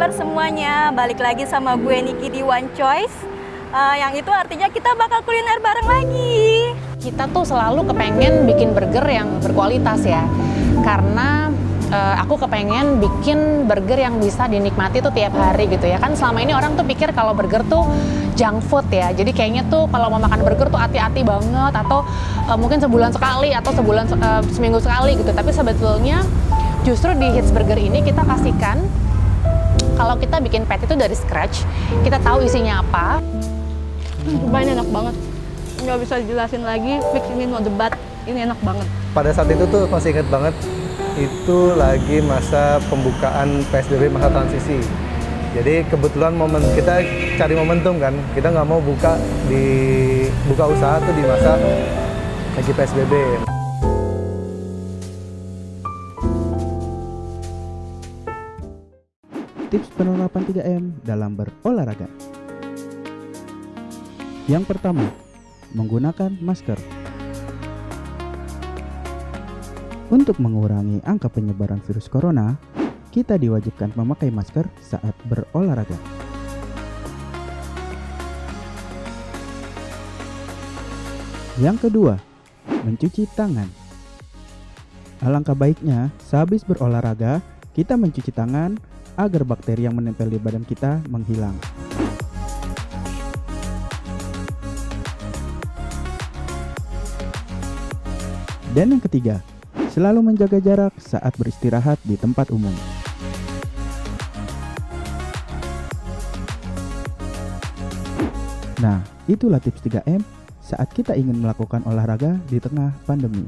kabar semuanya? Balik lagi sama gue Niki di One Choice. Yang itu artinya kita bakal kuliner bareng lagi. Kita tuh selalu kepengen bikin burger yang berkualitas ya. Karena aku kepengen bikin burger yang bisa dinikmati tuh tiap hari gitu ya. Kan selama ini orang tuh pikir kalau burger tuh junk food ya. Jadi kayaknya tuh kalau mau makan burger tuh hati-hati banget. Atau mungkin sebulan sekali atau seminggu sekali gitu. Tapi sebetulnya justru di Hits Burger ini kita kasihkan kalau kita bikin patty itu dari scratch, kita tahu isinya apa. Ini enak banget. Nggak bisa dijelasin lagi, fix ini no debat. Ini enak banget. Pada saat itu tuh masih inget banget, itu lagi masa pembukaan PSBB, masa transisi. Jadi kebetulan kita cari momentum kan, kita nggak mau buka usaha tuh di masa lagi PSBB. Tips penerapan 3M dalam berolahraga. Yang pertama, menggunakan masker. Untuk mengurangi angka penyebaran virus corona, kita diwajibkan memakai masker saat berolahraga. Yang kedua, mencuci tangan. Alangkah baiknya, sehabis berolahraga, kita mencuci tangan agar bakteri yang menempel di badan kita menghilang. Dan yang ketiga, selalu menjaga jarak saat beristirahat di tempat umum. Nah, itulah tips 3M saat kita ingin melakukan olahraga di tengah pandemi.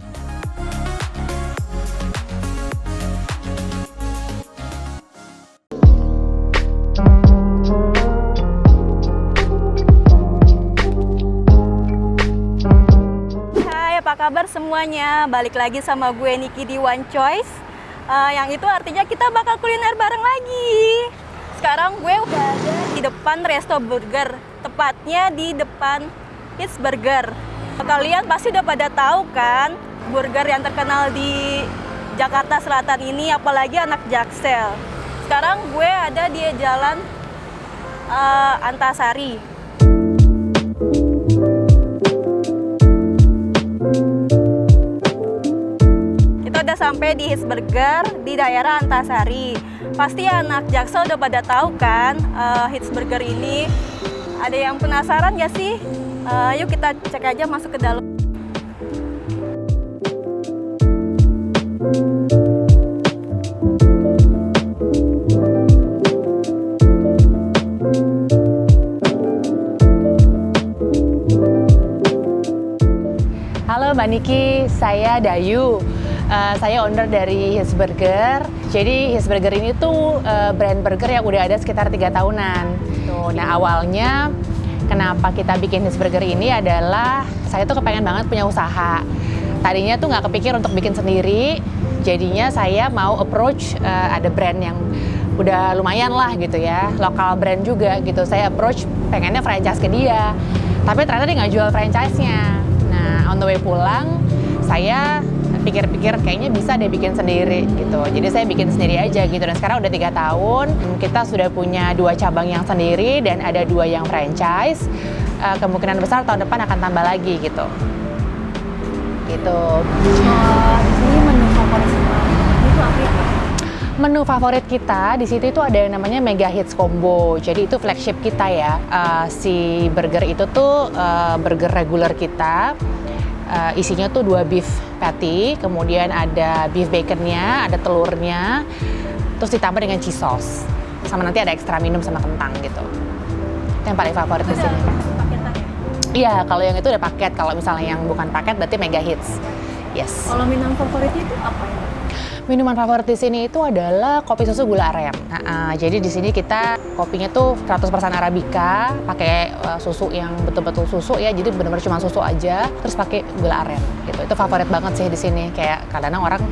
Apa kabar semuanya? Balik lagi sama gue Niki di One Choice. Yang itu artinya kita bakal kuliner bareng lagi. Sekarang gue udah ada di depan Resto Burger, tepatnya di depan Hits Burger. Kalian pasti udah pada tahu kan, burger yang terkenal di Jakarta Selatan ini, apalagi anak Jaksel. Sekarang gue ada di Jalan Antasari. Udah sampai di Hits Burger di daerah Antasari. Pasti anak Jaksel udah pada tahu kan Hits Burger ini. Ada yang penasaran gak sih? Yuk kita cek aja, masuk ke dalam. Halo Mbak Niki, saya Dayu. Saya owner dari Hits Burger. Jadi Hits Burger ini tuh brand burger yang udah ada sekitar 3 tahunan. Nah awalnya kenapa kita bikin Hits Burger ini adalah saya tuh kepengen banget punya usaha. Tadinya tuh nggak kepikir untuk bikin sendiri. Jadinya saya mau approach ada brand yang udah lumayan lah gitu ya, lokal brand juga gitu. Saya approach pengennya franchise ke dia. Tapi ternyata dia nggak jual franchise-nya. Nah on the way pulang saya pikir-pikir kayaknya bisa deh bikin sendiri gitu. Jadi saya bikin sendiri aja gitu. Dan sekarang udah 3 tahun, kita sudah punya 2 cabang yang sendiri dan ada 2 yang franchise. Kemungkinan besar tahun depan akan tambah lagi gitu. Gitu. Di sini menu favorit semua itu apa ya? Menu favorit kita di situ itu ada yang namanya Mega Hits Combo. Jadi itu flagship kita ya. Si burger itu tuh burger regular kita. Isinya tuh 2 beef patty, kemudian ada beef baconnya, ada telurnya, terus ditambah dengan cheese sauce, sama nanti ada ekstra minum sama kentang gitu. Itu yang paling favorit di sini. Iya, kalau yang itu udah paket. Kalau misalnya yang bukan paket berarti Mega Hits. Yes. Kalau minuman favorit itu apa ya? Minuman favorit di sini itu adalah kopi susu gula aren. Jadi di sini kita kopinya tuh 100% Arabica, pakai susu yang betul-betul susu ya. Jadi benar-benar cuma susu aja, terus pakai gula aren gitu. Itu favorit banget sih di sini. Kayak kadang-kadang orang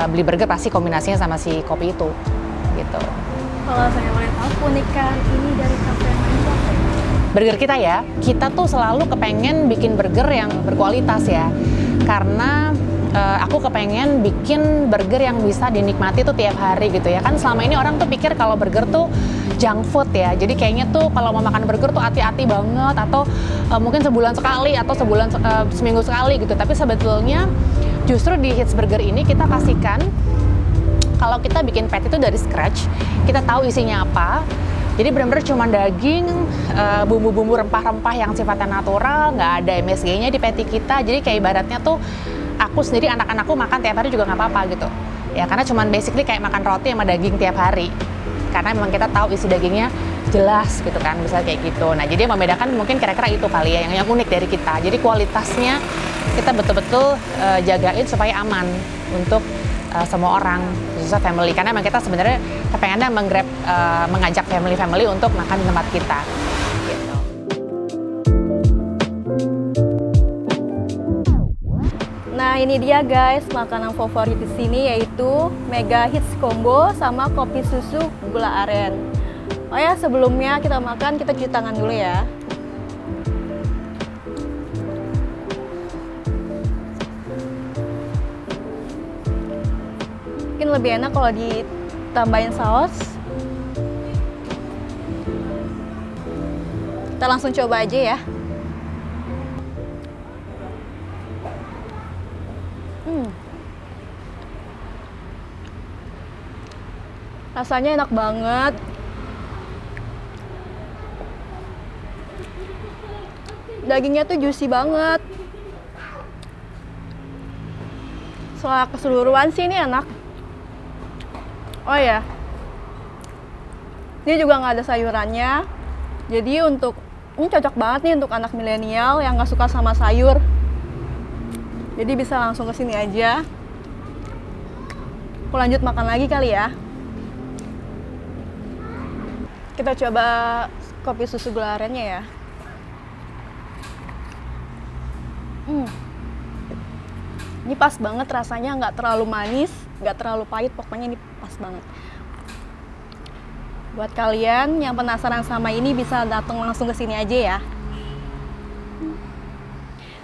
beli burger pasti kombinasinya sama si kopi itu gitu. Kalau saya boleh tahu, keunikan ini dari kafe yang lain itu apa? Burger kita ya, kita tuh selalu kepengen bikin burger yang berkualitas ya. Karena aku kepengen bikin burger yang bisa dinikmati tuh tiap hari gitu ya. Kan selama ini orang tuh pikir kalau burger tuh junk food ya. Jadi kayaknya tuh kalau mau makan burger tuh hati-hati banget, atau mungkin sebulan sekali atau seminggu sekali gitu. Tapi sebetulnya justru di Hits Burger ini kita pastikan kalau kita bikin patty itu dari scratch, kita tahu isinya apa. Jadi benar-benar cuma daging, bumbu-bumbu rempah-rempah yang sifatnya natural, nggak ada MSG-nya di patty kita. Jadi kayak ibaratnya tuh aku sendiri, anak-anakku makan tiap hari juga nggak apa-apa gitu. Ya karena cuma basically kayak makan roti sama daging tiap hari. Karena memang kita tahu isi dagingnya jelas gitu kan, bisa kayak gitu. Nah jadi yang membedakan mungkin kira-kira itu kali ya, yang unik dari kita. Jadi kualitasnya kita betul-betul jagain supaya aman untuk semua orang, khususnya family, karena memang kita sebenarnya kepengennya mengajak family untuk makan di tempat kita gitu. Nah ini dia guys, makanan favorit di sini yaitu Mega Hits Combo sama kopi susu gula aren. Oh ya, sebelumnya kita makan, kita cuci tangan dulu ya. Mungkin lebih enak kalau ditambahin saus. Kita langsung coba aja ya. Rasanya enak banget. Dagingnya tuh juicy banget. Soal keseluruhan sih ini enak. Oh ya, ini juga nggak ada sayurannya. Jadi ini cocok banget nih untuk anak milenial yang nggak suka sama sayur. Jadi bisa langsung ke sini aja. Aku lanjut makan lagi kali ya. Kita coba kopi susu gula arennya ya. Ini pas banget rasanya, nggak terlalu manis, nggak terlalu pahit, pokoknya ini pas banget. Buat kalian yang penasaran sama ini bisa datang langsung ke sini aja ya.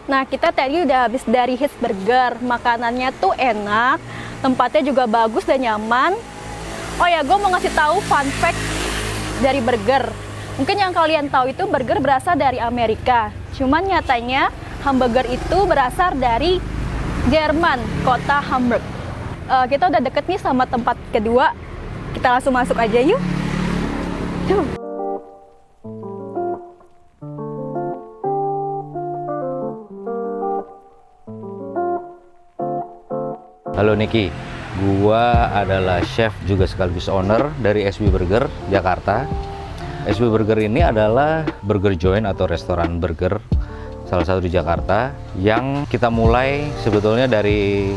Nah, kita tadi udah habis dari Hits Burger. Makanannya tuh enak, tempatnya juga bagus dan nyaman. Oh ya, gue mau ngasih tahu fun fact dari burger. Mungkin yang kalian tahu itu burger berasal dari Amerika. Cuman nyatanya hamburger itu berasal dari Jerman, kota Hamburg. Kita udah deket nih sama tempat kedua. Kita langsung masuk aja yuk. Halo Niki, gua adalah chef juga sekaligus owner dari SB Burger Jakarta. SB Burger ini adalah burger joint atau restoran burger salah satu di Jakarta yang kita mulai sebetulnya dari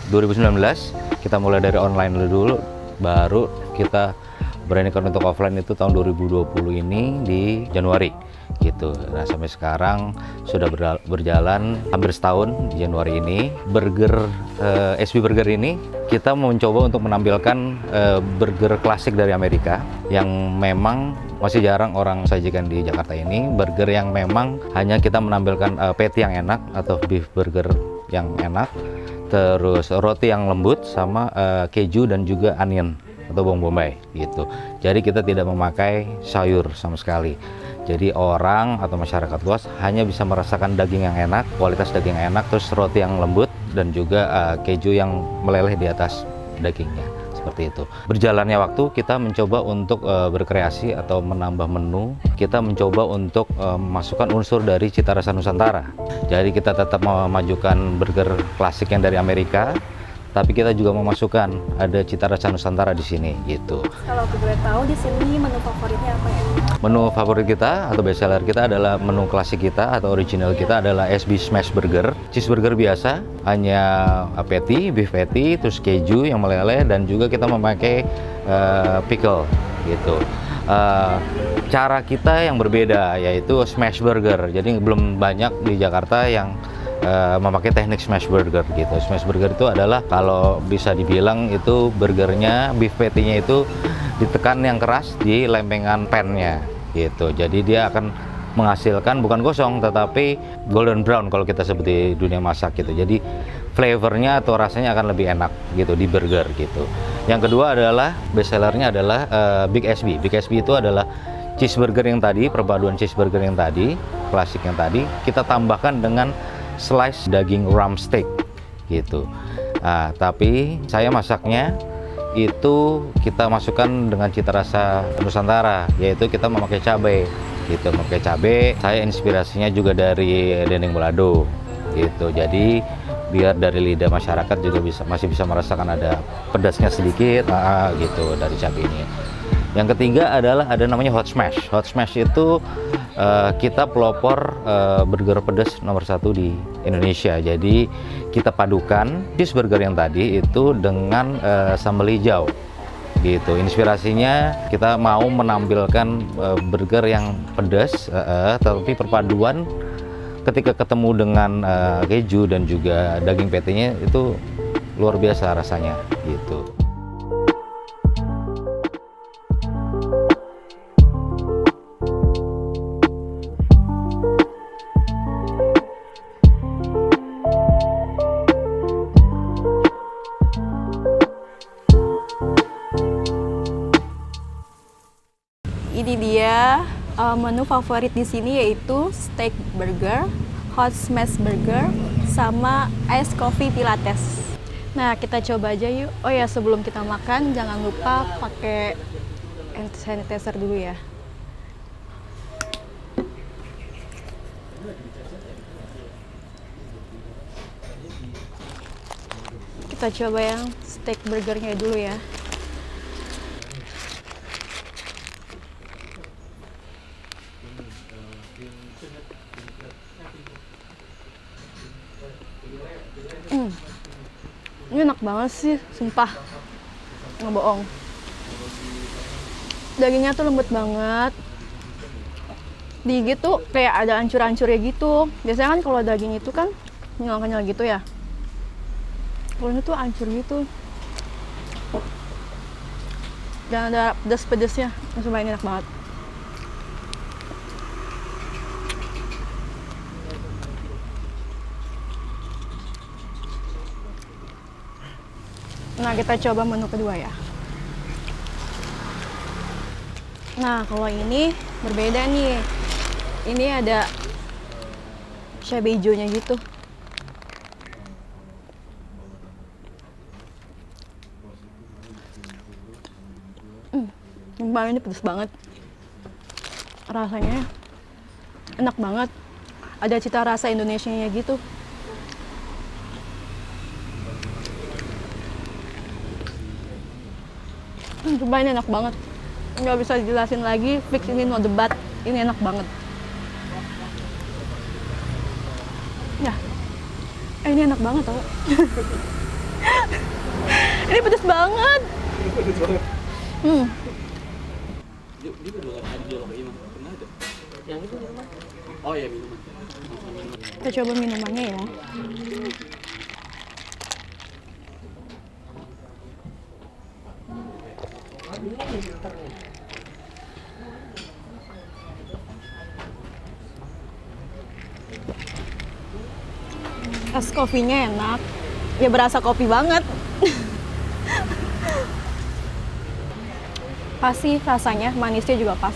2019. Kita mulai dari online dulu, baru kita beranikan untuk offline itu tahun 2020 ini di Januari gitu. Nah sampai sekarang sudah berjalan hampir setahun di Januari ini. SB Burger ini kita mencoba untuk menampilkan burger klasik dari Amerika yang memang masih jarang orang sajikan di Jakarta ini. Burger yang memang hanya kita menampilkan patty yang enak atau beef burger yang enak, terus roti yang lembut sama keju dan juga onion atau bawang bombay gitu. Jadi kita tidak memakai sayur sama sekali. Jadi orang atau masyarakat luas hanya bisa merasakan daging yang enak, kualitas daging yang enak, terus roti yang lembut dan juga keju yang meleleh di atas dagingnya. Seperti itu. Berjalannya waktu kita mencoba untuk berkreasi atau menambah menu. Kita mencoba untuk memasukkan unsur dari cita rasa Nusantara. Jadi kita tetap memajukan burger klasik yang dari Amerika, tapi kita juga memasukkan ada cita rasa Nusantara di sini gitu. Kalau aku boleh tahu di sini menu favoritnya apa ya? Menu favorit kita atau best seller kita adalah menu klasik kita atau original kita adalah SB Smash Burger. Cheeseburger biasa, hanya patty, beef patty, terus keju yang meleleh dan juga kita memakai pickle gitu. Cara kita yang berbeda yaitu Smash Burger. Jadi belum banyak di Jakarta yang memakai teknik smash burger gitu. Smash burger itu adalah kalau bisa dibilang itu burgernya, beef patty-nya itu ditekan yang keras di lempengan pan-nya gitu. Jadi dia akan menghasilkan bukan gosong tetapi golden brown kalau kita sebut di dunia masak gitu. Jadi flavornya atau rasanya akan lebih enak gitu di burger gitu. Yang kedua adalah best sellernya adalah Big SB. Big SB itu adalah cheeseburger yang tadi, perpaduan cheeseburger yang tadi, klasik yang tadi, kita tambahkan dengan slice daging rump steak gitu. Nah, tapi saya masaknya itu kita masukkan dengan cita rasa Nusantara, yaitu kita memakai cabai gitu, memakai cabai. Saya inspirasinya juga dari dendeng balado gitu. Jadi biar dari lidah masyarakat juga masih bisa merasakan ada pedasnya sedikit gitu dari cabai ini. Yang ketiga adalah ada namanya hot smash. Hot smash itu kita pelopor burger pedas nomor 1 di Indonesia. Jadi kita padukan cheeseburger yang tadi itu dengan sambal hijau gitu. Inspirasinya kita mau menampilkan burger yang pedas, tapi perpaduan ketika ketemu dengan keju dan juga daging patty-nya itu luar biasa rasanya gitu. Ini dia menu favorit di sini, yaitu steak burger, hot smash burger, sama ice coffee pilates. Nah, kita coba aja yuk. Oh ya, sebelum kita makan jangan lupa pakai hand sanitizer dulu ya. Kita coba yang steak burgernya dulu ya. Ini enak banget sih, sumpah, nggak bohong. Dagingnya tuh lembut banget, digigit tuh kayak ada ancur-ancurnya gitu. Biasanya kan kalau daging itu kan kenyal-kenyal gitu ya, kalau ini tuh ancur gitu, dan ada pedas-pedasnya. Sumpah ini enak banget. Nah, kita coba menu kedua ya. Nah, kalau ini berbeda nih. Ini ada cabai hijaunya gitu. Sumpah ini pedas banget. Rasanya enak banget. Ada cita rasa Indonesianya gitu. Sumpah ini enak banget, nggak bisa dijelasin lagi, fix ini no debat, ini enak banget. Ya, ini enak banget tau. Ini pedas banget. Kita coba minumannya ya. Es kopinya enak, ya berasa kopi banget. Pas sih rasanya, manisnya juga pas.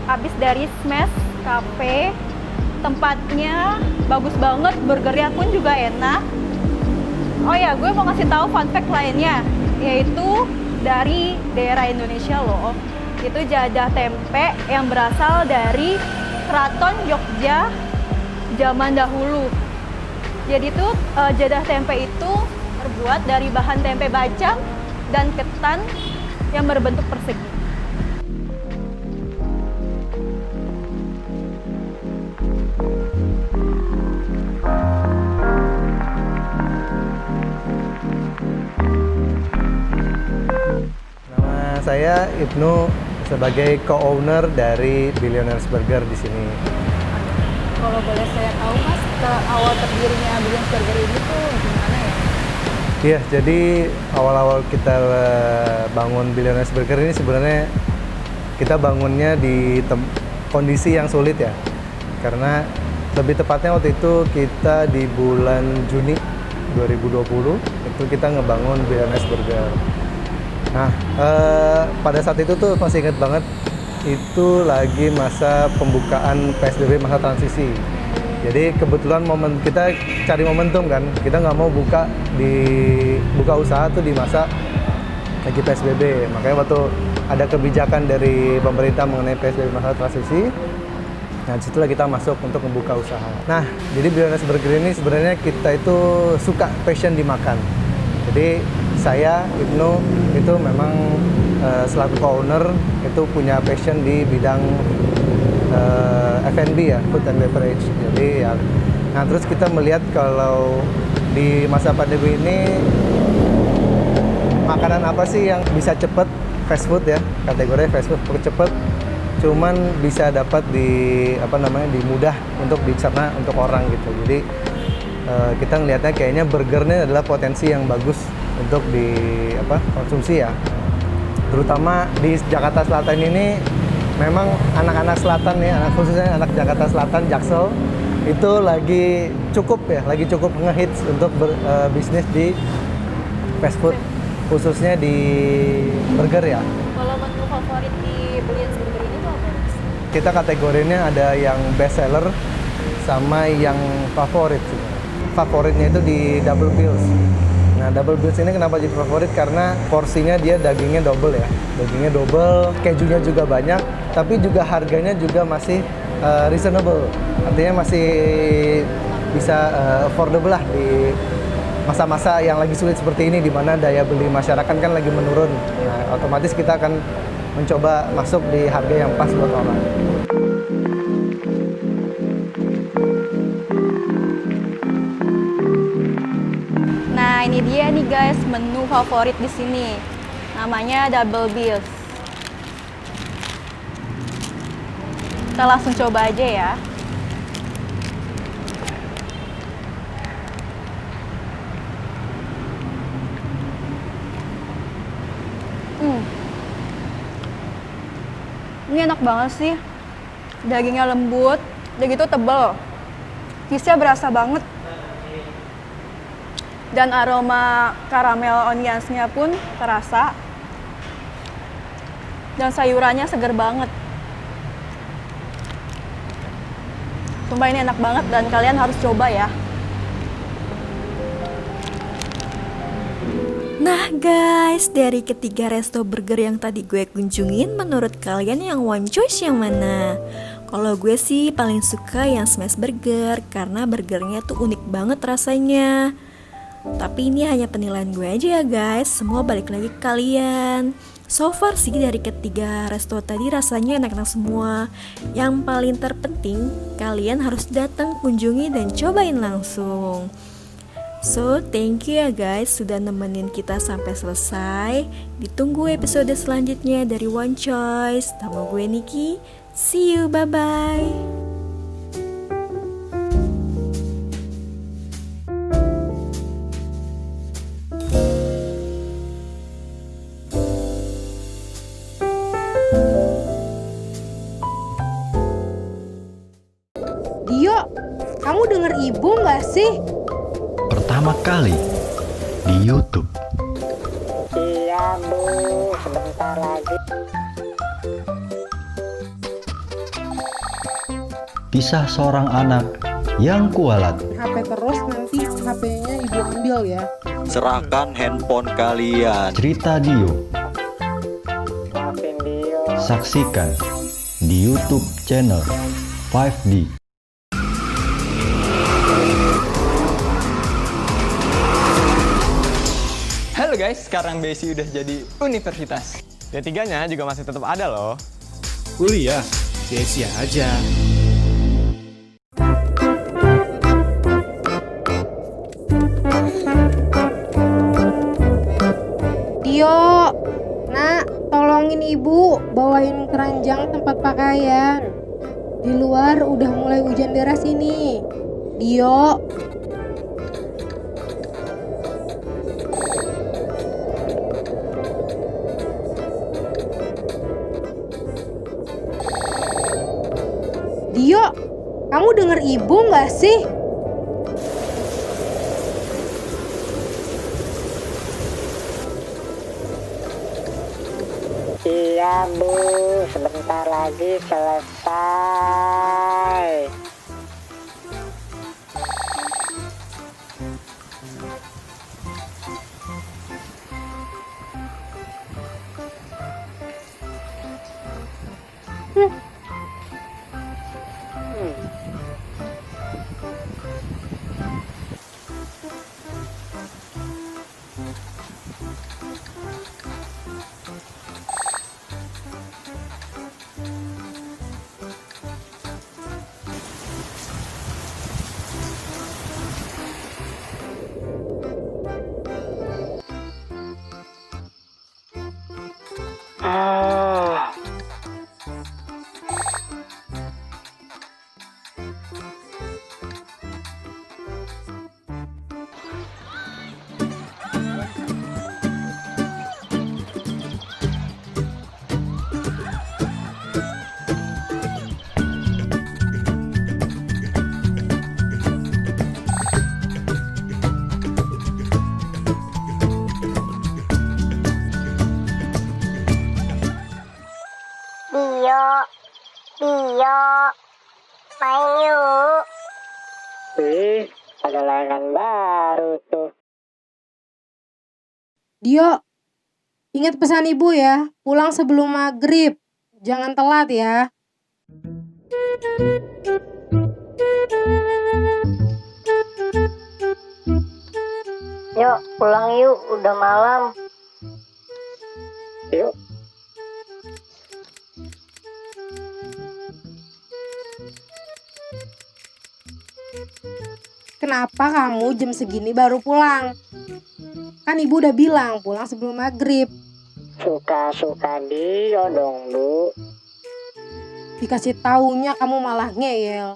Habis dari Smash Cafe, tempatnya bagus banget, burgernya pun juga enak. Oh ya, gue mau ngasih tahu fun fact lainnya, yaitu dari daerah Indonesia loh. Itu jadah tempe yang berasal dari Keraton Jogja zaman dahulu. Jadi tuh jadah tempe itu terbuat dari bahan tempe bacem dan ketan yang berbentuk persegi. Nama saya Ibnu, sebagai co-owner dari Billionaires Burger di sini. Kalau boleh saya tahu Mas, awal terdirinya Billionaires Burger ini tuh gimana ya? Iya, jadi awal-awal kita bangun Billionaires Burger ini sebenarnya kita bangunnya di kondisi yang sulit ya. Karena lebih tepatnya waktu itu kita di bulan Juni 2020 itu kita ngebangun Billionaires Burger. Nah, pada saat itu tuh masih inget banget, itu lagi masa pembukaan PSBB, masa transisi. Jadi kebetulan kita cari momentum kan, kita nggak mau buka usaha tuh di masa lagi PSBB. Makanya waktu ada kebijakan dari pemerintah mengenai PSBB masa transisi, nah disitulah kita masuk untuk membuka usaha. Nah, jadi Billionaires Burger ini sebenarnya kita itu suka passion di makan. Jadi saya, Ibnu, itu memang selaku co-owner itu punya passion di bidang F&B ya, food and beverage. Jadi ya, nah terus kita melihat kalau di masa pandemi ini makanan apa sih yang bisa cepet, fast food ya, kategori fast food cepet, cuman bisa dapat di mudah untuk dicerna untuk orang gitu. Jadi kita ngelihatnya kayaknya burger ini adalah potensi yang bagus untuk konsumsi ya. Terutama di Jakarta Selatan ini memang anak-anak selatan ya, khususnya anak Jakarta Selatan, Jaksel itu lagi cukup ngehits untuk bisnis di fast food, khususnya di burger ya. Kalau menu favorit di Billionaires Burger ini tuh apa? Kita kategorinya ada yang best seller sama yang favorit. Favoritnya itu di Double Bills. Nah, Double Bills ini kenapa jadi favorit? Karena porsinya dia dagingnya double ya. Dagingnya double, kejunya juga banyak, tapi juga harganya juga masih reasonable. Artinya masih bisa affordable lah di masa-masa yang lagi sulit seperti ini, di mana daya beli masyarakat kan lagi menurun. Nah, otomatis kita akan mencoba masuk di harga yang pas buat orang. Nah, ini dia nih guys, menu favorit di sini. Namanya Double Bills. Kita langsung coba aja ya. Ini enak banget sih. Dagingnya lembut, udah gitu tebel. Cheese-nya berasa banget. Dan aroma karamel onions-nya pun terasa. Dan sayurannya seger banget. Sumpah ini enak banget dan kalian harus coba ya. Nah guys, dari ketiga resto burger yang tadi gue kunjungin, menurut kalian yang one choice yang mana? Kalau gue sih paling suka yang smash burger, karena burgernya tuh unik banget rasanya. Tapi ini hanya penilaian gue aja ya guys, semua balik lagi ke kalian. So far sih dari ketiga resto tadi rasanya enak-enak semua. Yang paling terpenting, kalian harus datang kunjungi dan cobain langsung. So, thank you ya guys sudah nemenin kita sampai selesai. Ditunggu episode selanjutnya dari One Choice. Nama gue Niki. See you, bye-bye. Dio, kamu denger ibu nggak sih? Pertama kali di YouTube. Iya Bu, sebentar lagi. Kisah seorang anak yang kualat. HP terus nanti HP-nya ibu ambil ya. Serahkan handphone kalian. Cerita Dio. Maafin Dio. Saksikan di YouTube channel 5D. Halo guys, sekarang BSI udah jadi universitas. D3-nya juga masih tetap ada loh. Kuliah, BSI aja. Dio, nak, tolongin ibu bawain keranjang tempat pakaian. Di luar udah mulai hujan deras ini. Dio. Dio, kamu denger ibu nggak sih? Iya Bu, sebentar lagi selesai. Dio, main yuk. Wih, ada layangan baru tuh. Dio, ingat pesan ibu ya, pulang sebelum maghrib. Jangan telat ya. Yuk, pulang yuk, udah malam. Yuk. Kenapa kamu jam segini baru pulang? Kan ibu udah bilang pulang sebelum maghrib. Suka-suka Dio dong, Bu. Dikasih taunya kamu malah ngeyel.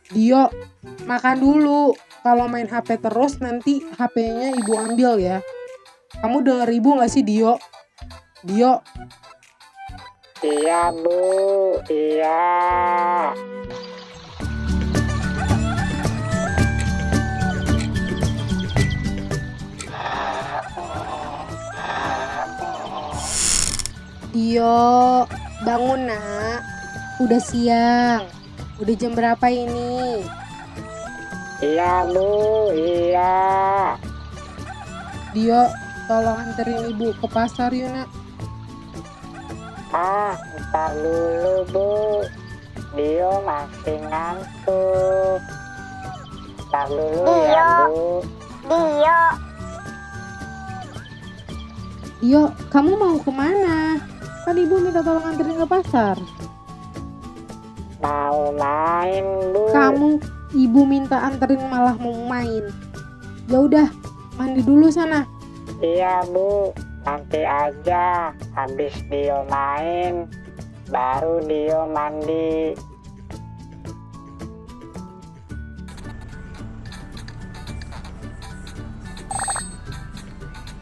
Dio, makan dulu. Kalau main HP terus nanti HP-nya ibu ambil ya. Kamu denger ibu gak sih Dio? Dio. Iya Bu, iya. Dio, bangun nak. Udah siang. Udah jam berapa ini? Iya Bu, iya. Dio, tolong anterin ibu ke pasar yuk nak. Ntar dulu Bu. Dio masih ngantuk. Ntar dulu ya Bu. Dio, kamu mau kemana? Kan ibu minta tolong anterin ke pasar. Mau main Bu. Kamu, ibu minta anterin malah mau main. Ya udah, mandi dulu sana. Iya Bu, nanti aja habis Dio main, baru Dio mandi.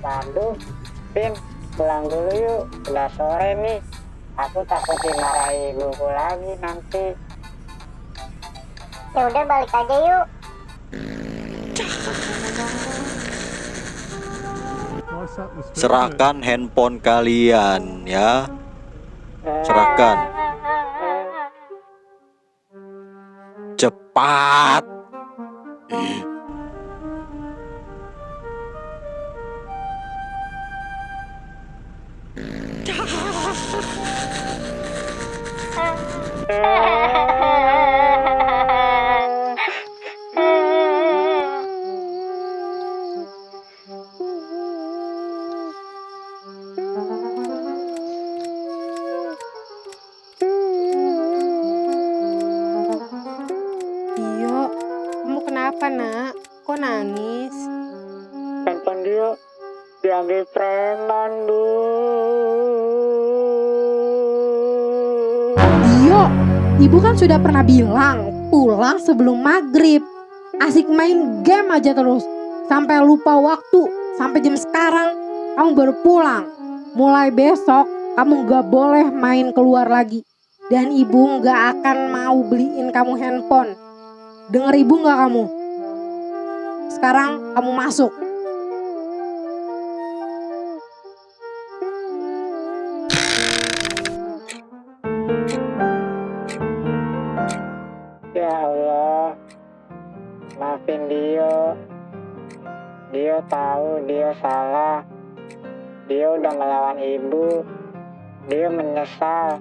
Waduh, Pin, pulang dulu yuk, udah sore nih. Aku takut dimarahi ibuku lagi nanti. Ya udah balik aja yuk. Serahkan handphone kalian ya. Serahkan. Cepat. Dio, kamu kenapa nak? Kok nangis? Handphone Dio diambil preman Bu. Dio, Ibu kan sudah pernah bilang pulang sebelum maghrib. Asik main game aja terus. Sampai lupa waktu. Sampai jam sekarang kamu baru pulang. Mulai besok kamu gak boleh main keluar lagi. Dan ibu gak akan mau beliin kamu handphone. Dengar ibu gak kamu? Sekarang kamu masuk. Ya Allah, maafin Dio. Dio tahu Dio salah. Dio udah melawan ibu. Dio menyesal.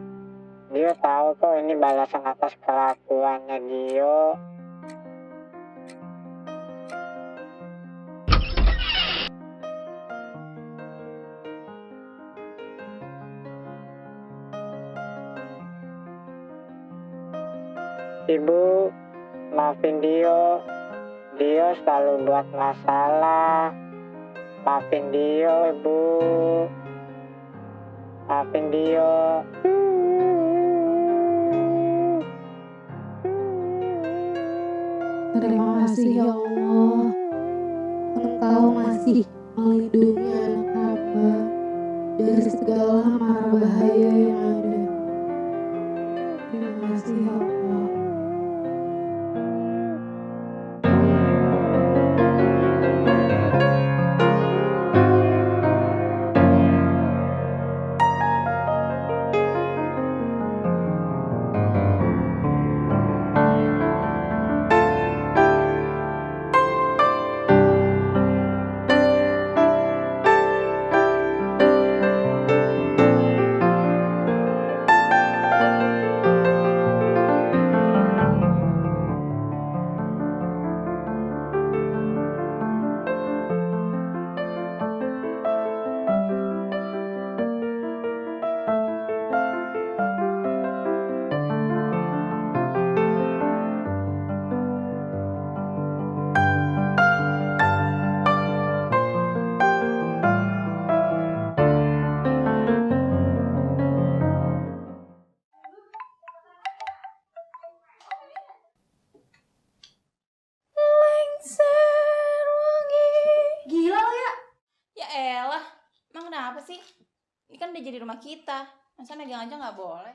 Dio tahu kok ini balasan atas kelakuannya Dio. Ibu, maafin Dio. Dio selalu buat masalah. Maafin Dio, Ibu. Maafin Dio. Terima kasih ya Allah. Engkau masih melindungi anak hamba dari segala mara bahaya yang ada. Terima kasih ya Allah. Gila lo ya? Ya elah, emang kenapa sih? Ini kan udah jadi rumah kita, masa megang aja nggak boleh?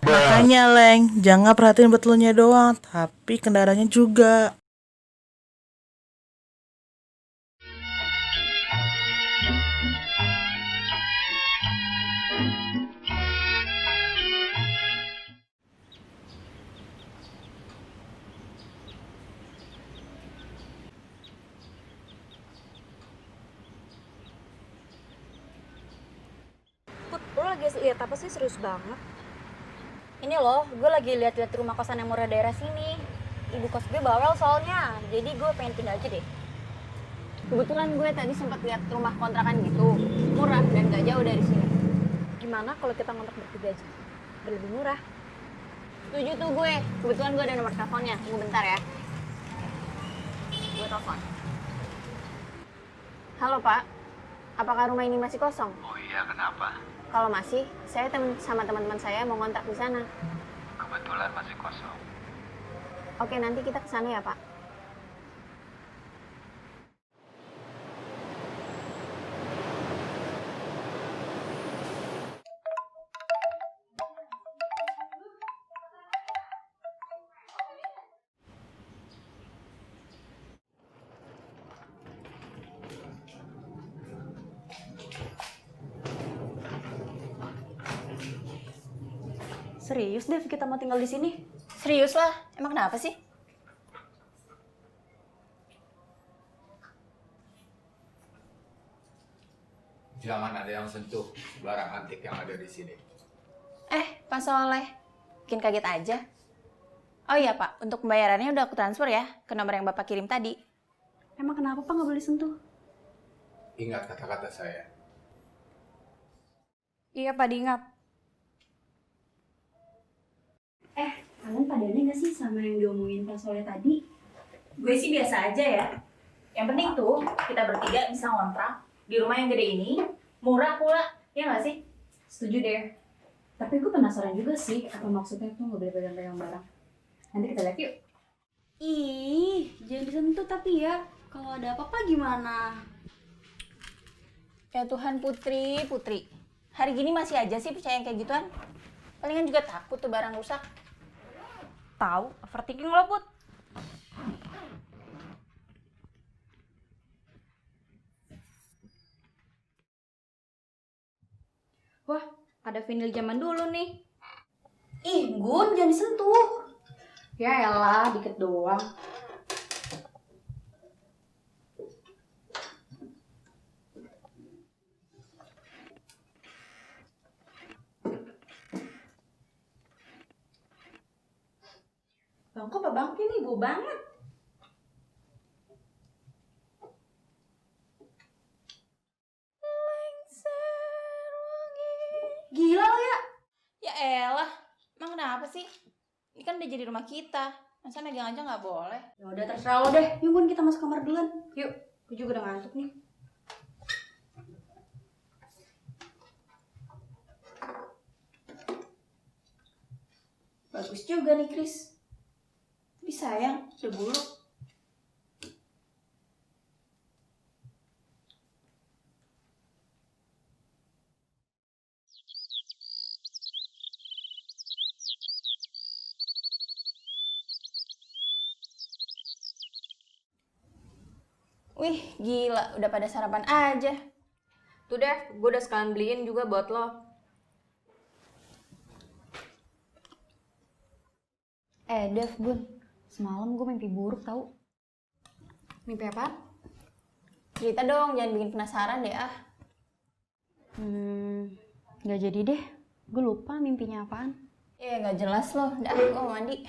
Makanya Leng, jangan perhatiin betulnya doang, tapi kendaraannya juga. Put, lo lagi lihat apa sih? Serius banget. Ini loh, gue lagi lihat-lihat rumah kosan yang murah daerah sini. Ibu kos gue bawel soalnya, jadi gue pengen pindah aja deh. Kebetulan gue tadi sempat lihat rumah kontrakan gitu, murah dan gak jauh dari sini. Gimana kalau kita ngontrak bertiga aja? Lebih murah. Setuju tuh gue, kebetulan gue ada nomor teleponnya. Tunggu bentar ya. Gue telepon. Halo Pak, apakah rumah ini masih kosong? Oh iya, kenapa? Kalau masih, saya sama teman-teman saya mau ngontrak di sana. Kebetulan masih kosong. Oke, nanti kita ke sana ya, Pak. Serius, Dev, kita mau tinggal di sini? Serius lah, emang kenapa sih? Jangan ada yang sentuh barang antik yang ada di sini. Pak Soleh, bikin kaget aja. Oh iya Pak, untuk pembayarannya udah aku transfer ya ke nomor yang Bapak kirim tadi. Emang kenapa Pak nggak boleh sentuh? Ingat kata-kata saya. Iya Pak, diingat. Kalian pada aneh nggak sih sama yang diomongin Pak Soleh tadi? Gue sih biasa aja ya. Yang penting tuh kita bertiga bisa ngontrak di rumah yang gede ini, murah pula, ya nggak sih? Setuju deh. Tapi gue penasaran juga sih, apa maksudnya tuh nggak boleh pegang-pegang barang. Nanti kita lihat yuk. Ih, jangan disentuh tapi ya. Kalau ada apa-apa gimana? Ya Tuhan Putri. Hari gini masih aja sih percaya yang kayak gituan. Palingan juga takut tuh barang rusak. Tahu, overthinking lo, Put. Wah, ada vinil zaman dulu nih. Ih, Gun, jangan disentuh. Ya elah, dikit doang. Bang, kok babangku ini bau banget. Gila lo ya. Ya elah, emang kenapa sih? Ini kan udah jadi rumah kita. Masa megang aja nggak boleh? Ya udah terserah lo deh. Yuk Gun, kita masuk kamar duluan. Yuk, gue juga udah ngantuk nih. Bagus juga nih Chris. Tapi sayang, udah buluk. Wih, gila, udah pada sarapan aja. Tuh deh, gue udah sekalian beliin juga buat lo. Dev, Bun, semalam gue mimpi buruk tau. Mimpi apa? Cerita dong, jangan bikin penasaran deh ah. Gak jadi deh. Gue lupa mimpinya apaan. Ya nggak jelas loh, dah gue mau mandi.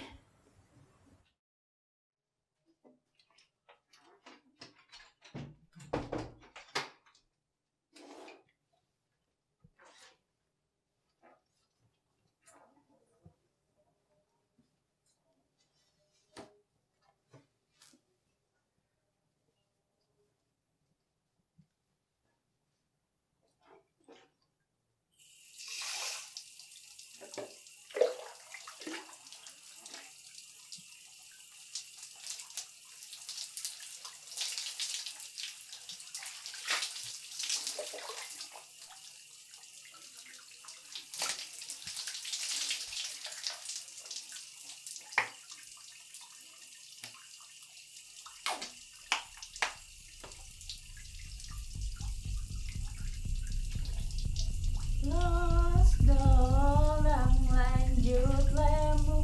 Los dolang lanjut lemu.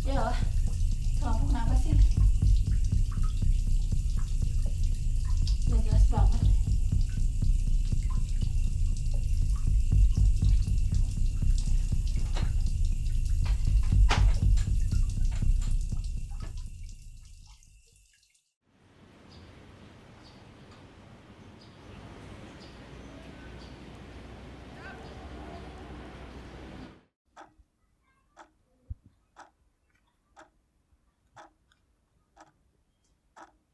Yalah, lampu kenapa sih? Udah jelas banget.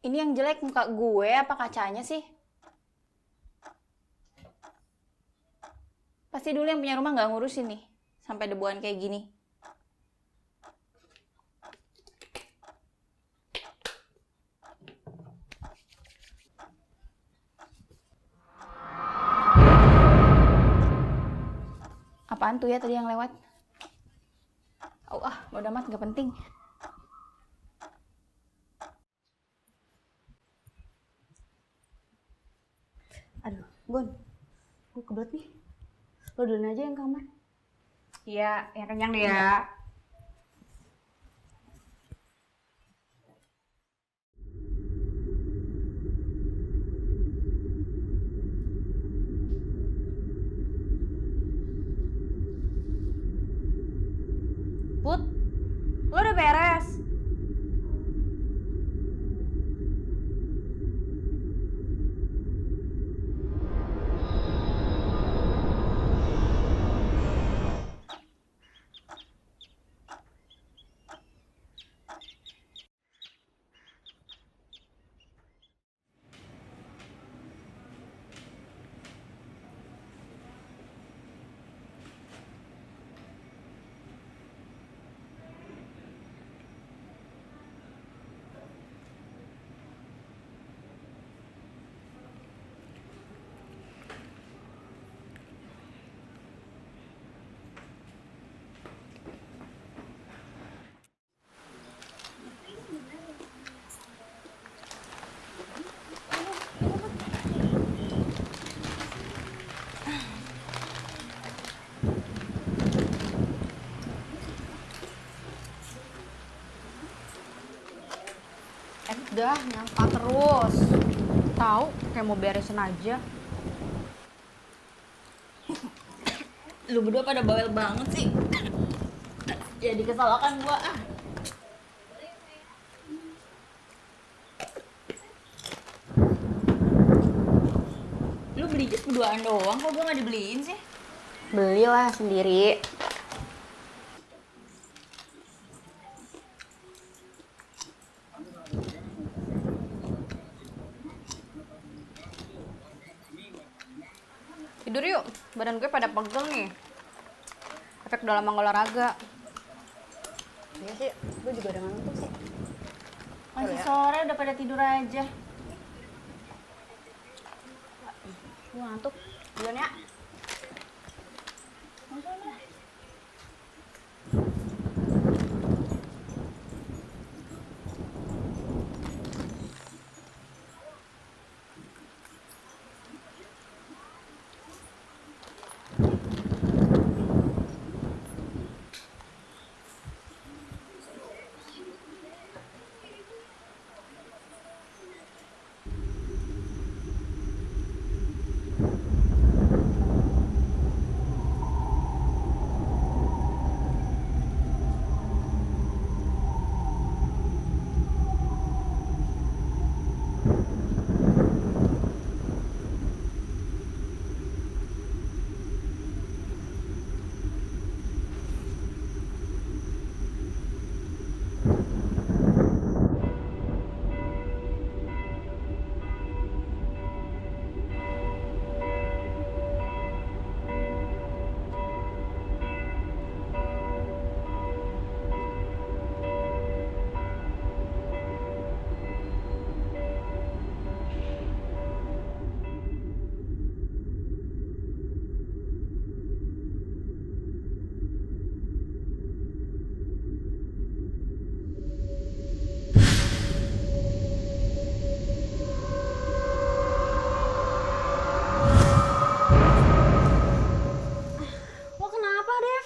Ini yang jelek muka gue apa kacanya sih? Pasti dulu yang punya rumah nggak ngurusin nih, sampai debuan kayak gini. Apaan tuh ya tadi yang lewat? Bodo amat, nggak penting. Aduh, Bun. Gue kebelet nih. Lo duluan aja yang kamar. Iya, yang kenyang deh ya. Put, lo udah beres? Udah, nyangka terus. Tahu kayak mau beresin aja. Lu berdua pada bawel banget sih. Jadi kesalahan gua ah. Lu beli jus berduaan doang, kok gua nggak dibeliin sih? Belilah sendiri. Tidur yuk, badan gue pada pegel nih. Efek udah lama nggak olahraga. Iya sih, gue juga udah ngantuk sih. Masih sore udah pada tidur aja. Gue ngantuk, duluan ya.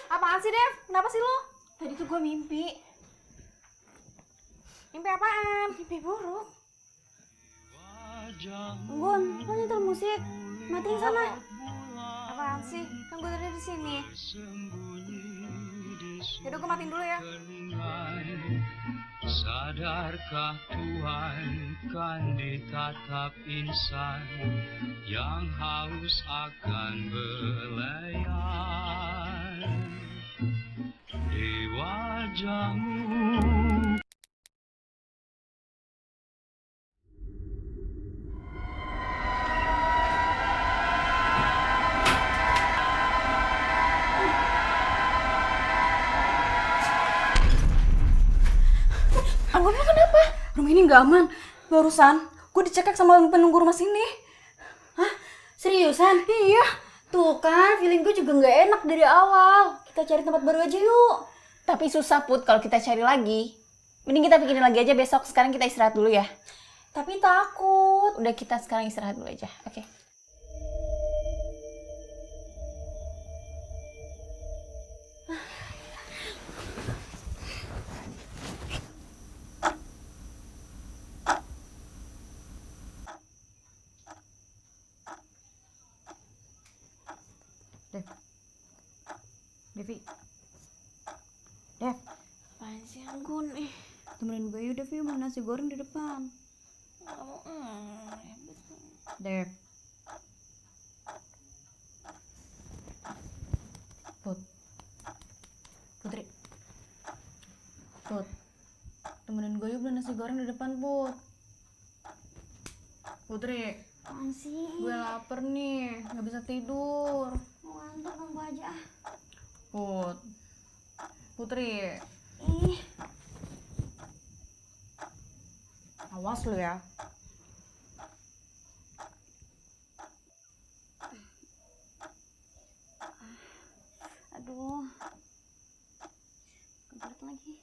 Apaan sih, Dev? Kenapa sih lo? Tadi tuh gue mimpi. Mimpi apaan? Mimpi buruk. Gun, lo nyetel musik. Matiin sana. Apaan sih? Kan gue tadi di sini. Yaudah gue matiin dulu ya. Sadarkah Tuhan kan ditatap insan yang haus akan belayan di wajahmu. Anggun, lo kenapa? Rumah ini nggak aman. Barusan gue dicekek sama penunggu rumah sini. Hah? Seriusan? Iya. Tuh kan, feeling gue juga nggak enak dari awal. Kita cari tempat baru aja yuk. Tapi susah Put kalau kita cari lagi. Mending kita bikin lagi aja besok. Sekarang kita istirahat dulu ya. Tapi takut. Udah, kita sekarang istirahat dulu aja. Oke. Devi. Dev. Apaan sih Anggun? Temenin gue yuk Dev, yuk mau nasi goreng di depan. Gak mau. Dev. Putri. Put. Temenin gue yuk beli nasi goreng di depan, Put. Putri. Apaan sih? Gue lapar nih, gak bisa tidur. Mau ngantuk ganggu aja. Put. Putri. Awas lu ya. Aduh. Kebelet lagi.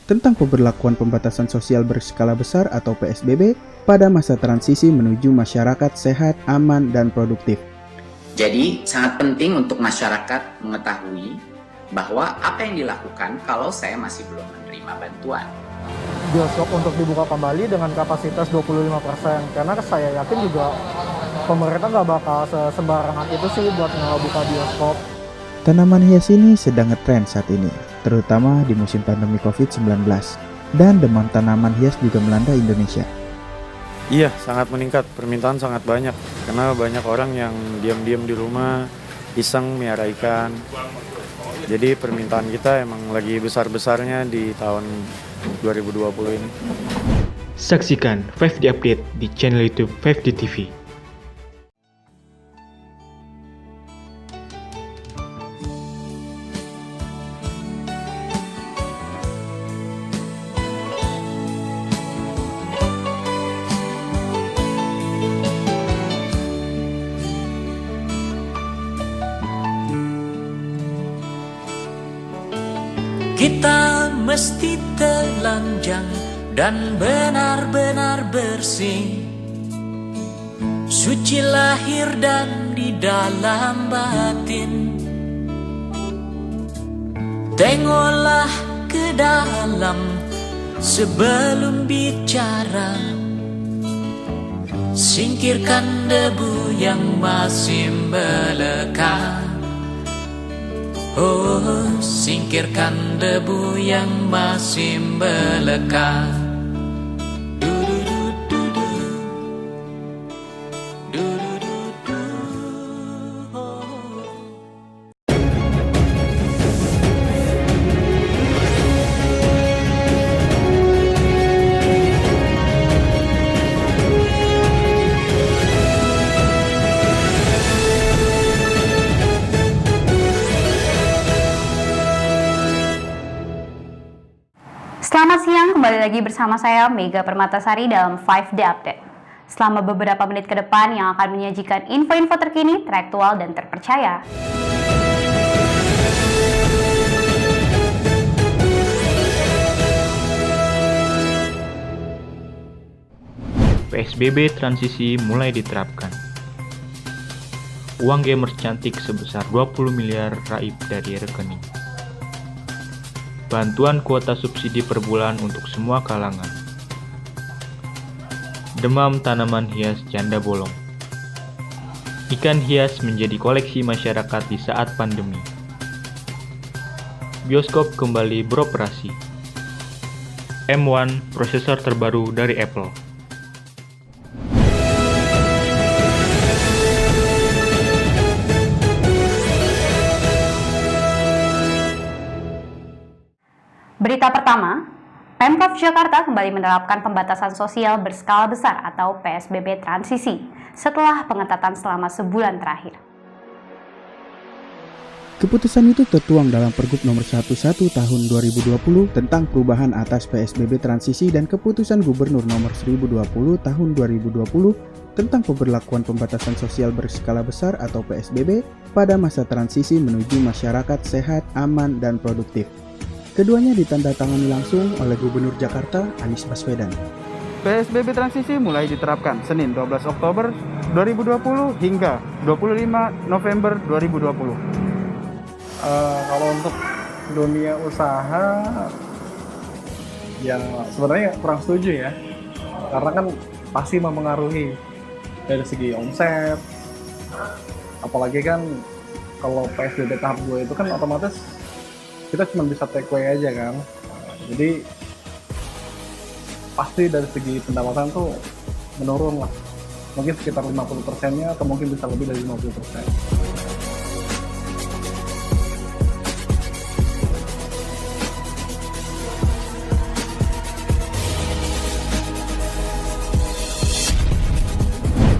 tentang pemberlakuan pembatasan sosial berskala besar atau PSBB pada masa transisi menuju masyarakat sehat, aman, dan produktif. Jadi sangat penting untuk masyarakat mengetahui bahwa apa yang dilakukan kalau saya masih belum menerima bantuan. Bioskop untuk dibuka kembali dengan kapasitas 25%, karena saya yakin juga pemerintah nggak bakal sembarangan itu sih buat ngebuka bioskop. Tanaman hias ini sedang ngetren saat ini, terutama di musim pandemi COVID-19, dan demam tanaman hias juga melanda Indonesia. Iya, sangat meningkat, permintaan sangat banyak, karena banyak orang yang diam-diam di rumah, iseng miara ikan. Jadi permintaan kita emang lagi besar-besarnya di tahun 2020 ini. Saksikan 5D Update di channel YouTube 5D TV. Kita mesti telanjang dan benar-benar bersih, suci lahir dan di dalam batin. Tengoklah ke dalam sebelum bicara, singkirkan debu yang masih melekat. Oh, singkirkan debu yang masih melekat. Selamat siang, kembali lagi bersama saya Mega Permatasari dalam 5D Update. Selama beberapa menit ke depan yang akan menyajikan info-info terkini, teraktual, dan terpercaya. PSBB transisi mulai diterapkan. Uang gamers cantik sebesar 20 miliar raib dari rekening. Bantuan kuota subsidi per bulan untuk semua kalangan. Demam tanaman hias janda bolong. Ikan hias menjadi koleksi masyarakat di saat pandemi. Bioskop kembali beroperasi. M1 prosesor terbaru dari Apple. Berita pertama, Pemprov Jakarta kembali menerapkan pembatasan sosial berskala besar atau PSBB transisi setelah pengetatan selama sebulan terakhir. Keputusan itu tertuang dalam Pergub Nomor 11 Tahun 2020 tentang perubahan atas PSBB transisi dan Keputusan Gubernur Nomor 1020 Tahun 2020 tentang pemberlakuan pembatasan sosial berskala besar atau PSBB pada masa transisi menuju masyarakat sehat, aman, dan produktif. Keduanya ditandatangani langsung oleh Gubernur Jakarta Anies Baswedan. PSBB transisi mulai diterapkan Senin 12 Oktober 2020 hingga 25 November 2020. Kalau untuk dunia usaha, yang sebenarnya kurang setuju ya, karena kan pasti mempengaruhi dari segi omset, apalagi kan kalau PSBB tahap 2 itu kan otomatis kita cuma bisa take away aja kan, jadi pasti dari segi pendapatan tuh menurun lah, mungkin sekitar 50%-nya atau mungkin bisa lebih dari 50%.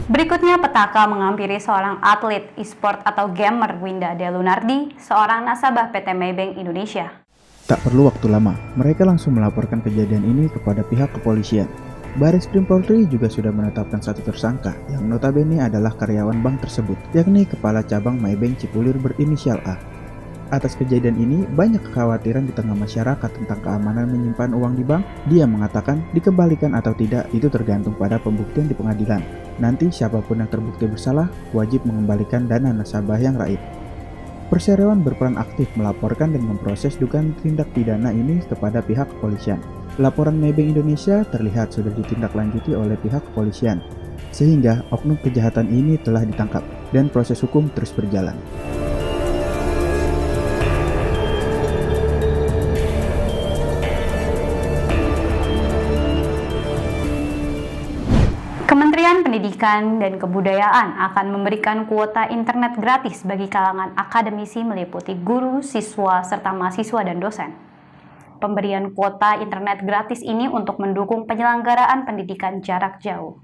Berikutnya, petaka menghampiri seorang atlet e-sport atau gamer Winda Delunardi, seorang nasabah PT Maybank Indonesia. Tak perlu waktu lama, mereka langsung melaporkan kejadian ini kepada pihak kepolisian. Bareskrim Polri juga sudah menetapkan satu tersangka yang notabene adalah karyawan bank tersebut, yakni Kepala Cabang Maybank Cipulir berinisial A. Atas kejadian ini, banyak kekhawatiran di tengah masyarakat tentang keamanan menyimpan uang di bank. Dia mengatakan dikembalikan atau tidak itu tergantung pada pembuktian di pengadilan. Nanti siapapun yang terbukti bersalah, wajib mengembalikan dana nasabah yang raib. Perseroan berperan aktif melaporkan dan memproses dugaan tindak pidana ini kepada pihak kepolisian. Laporan Maybank Indonesia terlihat sudah ditindaklanjuti oleh pihak kepolisian, sehingga oknum kejahatan ini telah ditangkap dan proses hukum terus berjalan. Kementerian Pendidikan dan Kebudayaan akan memberikan kuota internet gratis bagi kalangan akademisi meliputi guru, siswa, serta mahasiswa dan dosen. Pemberian kuota internet gratis ini untuk mendukung penyelenggaraan pendidikan jarak jauh.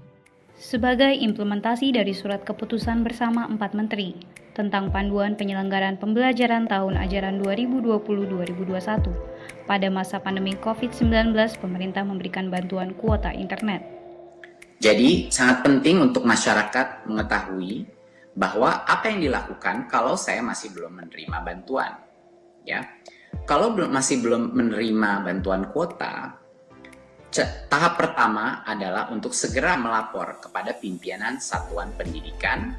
Sebagai implementasi dari surat keputusan bersama 4 menteri tentang panduan penyelenggaraan pembelajaran tahun ajaran 2020-2021, pada masa pandemi COVID-19, pemerintah memberikan bantuan kuota internet. Jadi sangat penting untuk masyarakat mengetahui bahwa apa yang dilakukan kalau saya masih belum menerima bantuan. Ya, Kalau masih belum menerima bantuan kuota, tahap pertama adalah untuk segera melapor kepada pimpinan satuan pendidikan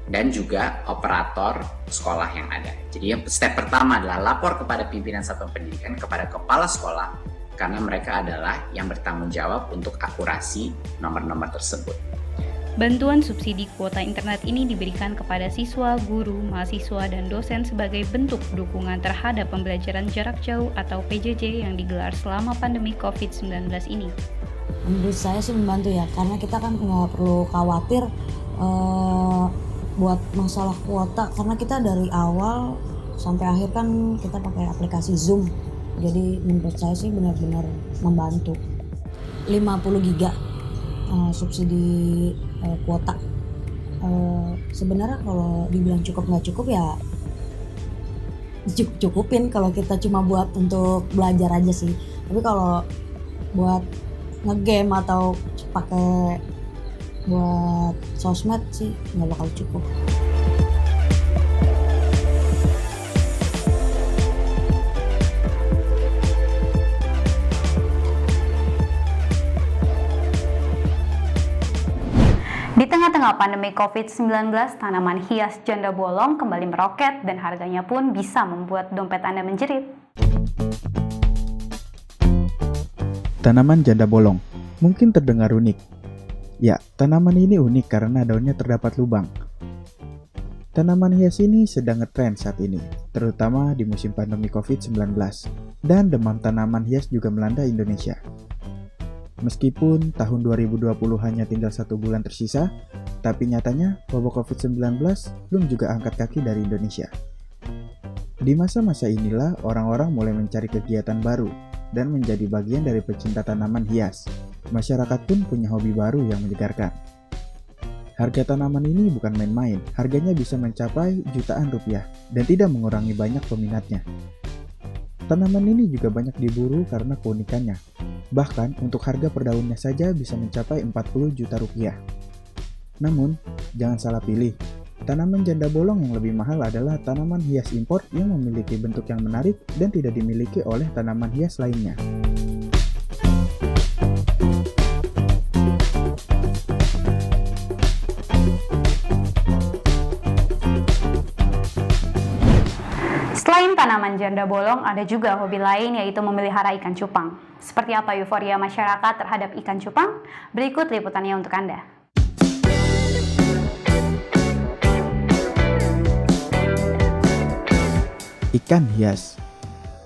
dan juga operator sekolah yang ada. Jadi step pertama adalah lapor kepada pimpinan satuan pendidikan, kepada kepala sekolah, karena mereka adalah yang bertanggung jawab untuk akurasi nomor-nomor tersebut. Bantuan subsidi kuota internet ini diberikan kepada siswa, guru, mahasiswa, dan dosen sebagai bentuk dukungan terhadap pembelajaran jarak jauh atau PJJ yang digelar selama pandemi COVID-19 ini. Menurut saya sih membantu ya, karena kita kan nggak perlu khawatir buat masalah kuota, karena kita dari awal sampai akhir kan kita pakai aplikasi Zoom. Jadi menurut saya sih benar-benar membantu. 50 giga subsidi kuota. Sebenarnya kalau dibilang cukup nggak cukup ya cukupin kalau kita cuma buat untuk belajar aja sih. Tapi kalau buat ngegame atau pakai buat sosmed sih nggak bakal cukup. Di tengah-tengah pandemi COVID-19, tanaman hias janda bolong kembali meroket dan harganya pun bisa membuat dompet Anda menjerit. Tanaman janda bolong mungkin terdengar unik. Ya, tanaman ini unik karena daunnya terdapat lubang. Tanaman hias ini sedang ngetren saat ini, terutama di musim pandemi COVID-19. Dan demam tanaman hias juga melanda Indonesia. Meskipun tahun 2020 hanya tinggal 1 bulan tersisa, tapi nyatanya wabah COVID-19 belum juga angkat kaki dari Indonesia. Di masa-masa inilah orang-orang mulai mencari kegiatan baru dan menjadi bagian dari pecinta tanaman hias. Masyarakat pun punya hobi baru yang menyegarkan. Harga tanaman ini bukan main-main, harganya bisa mencapai jutaan rupiah dan tidak mengurangi banyak peminatnya. Tanaman ini juga banyak diburu karena keunikannya. Bahkan untuk harga per daunnya saja bisa mencapai 40 juta rupiah. Namun, jangan salah pilih. Tanaman janda bolong yang lebih mahal adalah tanaman hias impor yang memiliki bentuk yang menarik dan tidak dimiliki oleh tanaman hias lainnya. Selain tanaman janda bolong, ada juga hobi lain yaitu memelihara ikan cupang. Seperti apa euforia masyarakat terhadap ikan cupang? Berikut liputannya untuk Anda. Ikan hias.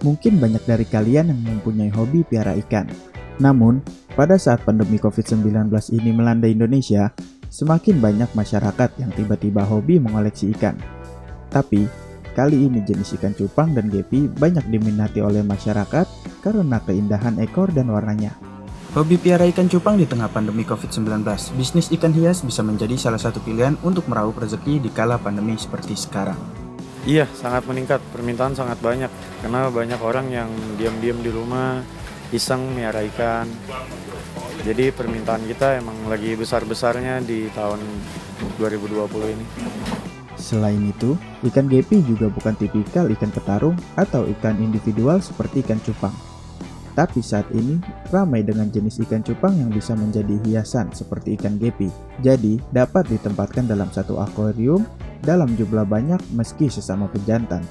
Mungkin banyak dari kalian yang mempunyai hobi piara ikan. Namun, pada saat pandemi COVID-19 ini melanda Indonesia, semakin banyak masyarakat yang tiba-tiba hobi mengoleksi ikan. Tapi, kali ini jenis ikan cupang dan gepi banyak diminati oleh masyarakat karena keindahan ekor dan warnanya. Hobi piara ikan cupang di tengah pandemi COVID-19, bisnis ikan hias bisa menjadi salah satu pilihan untuk meraup rezeki di kala pandemi seperti sekarang. Iya, sangat meningkat. Permintaan sangat banyak karena banyak orang yang diam-diam di rumah iseng miara ikan. Jadi permintaan kita emang lagi besar-besarnya di tahun 2020 ini. Selain itu, ikan gepi juga bukan tipikal ikan petarung atau ikan individual seperti ikan cupang. Tapi saat ini ramai dengan jenis ikan cupang yang bisa menjadi hiasan seperti ikan gepi. Jadi dapat ditempatkan dalam satu akuarium dalam jumlah banyak meski sesama pejantan.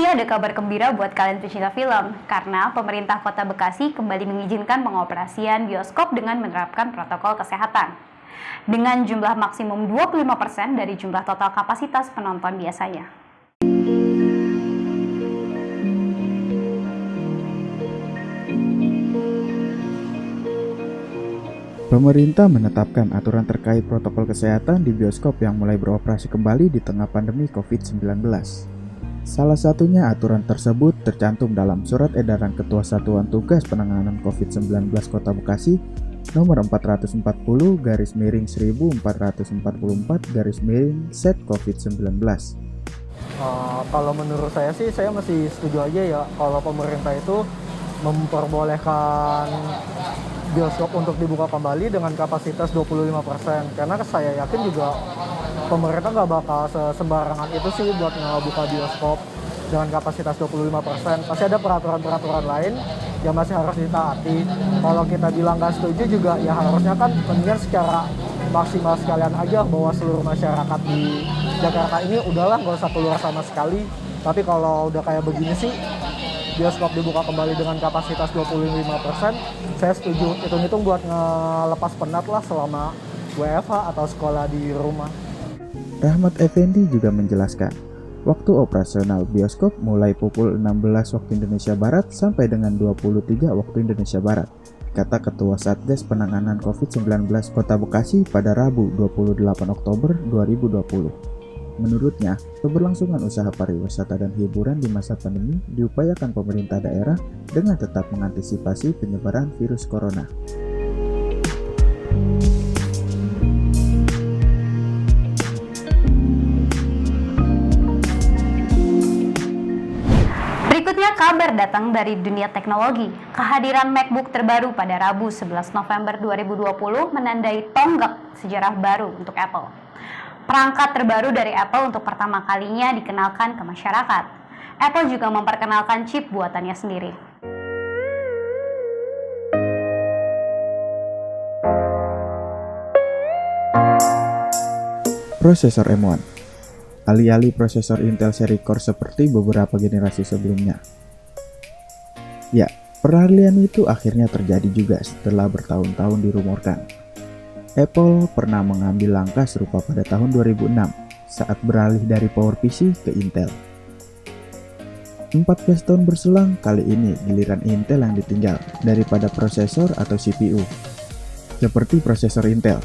Ada kabar gembira buat kalian pecinta film, karena pemerintah Kota Bekasi kembali mengizinkan pengoperasian bioskop dengan menerapkan protokol kesehatan. Dengan jumlah maksimum 25% dari jumlah total kapasitas penonton biasanya. Pemerintah menetapkan aturan terkait protokol kesehatan di bioskop yang mulai beroperasi kembali di tengah pandemi COVID-19. Salah satunya aturan tersebut tercantum dalam Surat Edaran Ketua Satuan Tugas Penanganan COVID-19 Kota Bekasi nomor 440/1444/Set COVID-19. Kalau menurut saya sih, saya masih setuju aja ya kalau pemerintah itu memperbolehkan bioskop untuk dibuka kembali dengan kapasitas 25%. Karena saya yakin juga pemerintah nggak bakal sembarangan itu sih buat ngebuka bioskop dengan kapasitas 25%. Pasti ada peraturan-peraturan lain yang masih harus ditaati. Kalau kita bilang nggak setuju juga, ya harusnya kan mendingan secara maksimal sekalian aja bahwa seluruh masyarakat di Jakarta ini udahlah nggak usah keluar sama sekali. Tapi kalau udah kayak begini sih, bioskop dibuka kembali dengan kapasitas 25%, saya setuju. Hitung-hitung buat ngelepas penat lah selama WFH atau sekolah di rumah. Rahmat Effendi juga menjelaskan, waktu operasional bioskop mulai pukul 16 waktu Indonesia Barat sampai dengan 23 waktu Indonesia Barat, kata Ketua Satgas Penanganan COVID-19 Kota Bekasi pada Rabu 28 Oktober 2020. Menurutnya, keberlangsungan usaha pariwisata dan hiburan di masa pandemi diupayakan pemerintah daerah dengan tetap mengantisipasi penyebaran virus corona. Berikutnya kabar datang dari dunia teknologi. Kehadiran MacBook terbaru pada Rabu 11 November 2020 menandai tonggak sejarah baru untuk Apple. Perangkat terbaru dari Apple untuk pertama kalinya dikenalkan ke masyarakat. Apple juga memperkenalkan chip buatannya sendiri. Prosesor M1. Alih-alih prosesor Intel seri Core seperti beberapa generasi sebelumnya. Ya, peralihan itu akhirnya terjadi juga setelah bertahun-tahun dirumorkan. Apple pernah mengambil langkah serupa pada tahun 2006 saat beralih dari PowerPC ke Intel. 14 tahun berselang, kali ini giliran Intel yang ditinggal daripada prosesor atau CPU. Seperti prosesor Intel,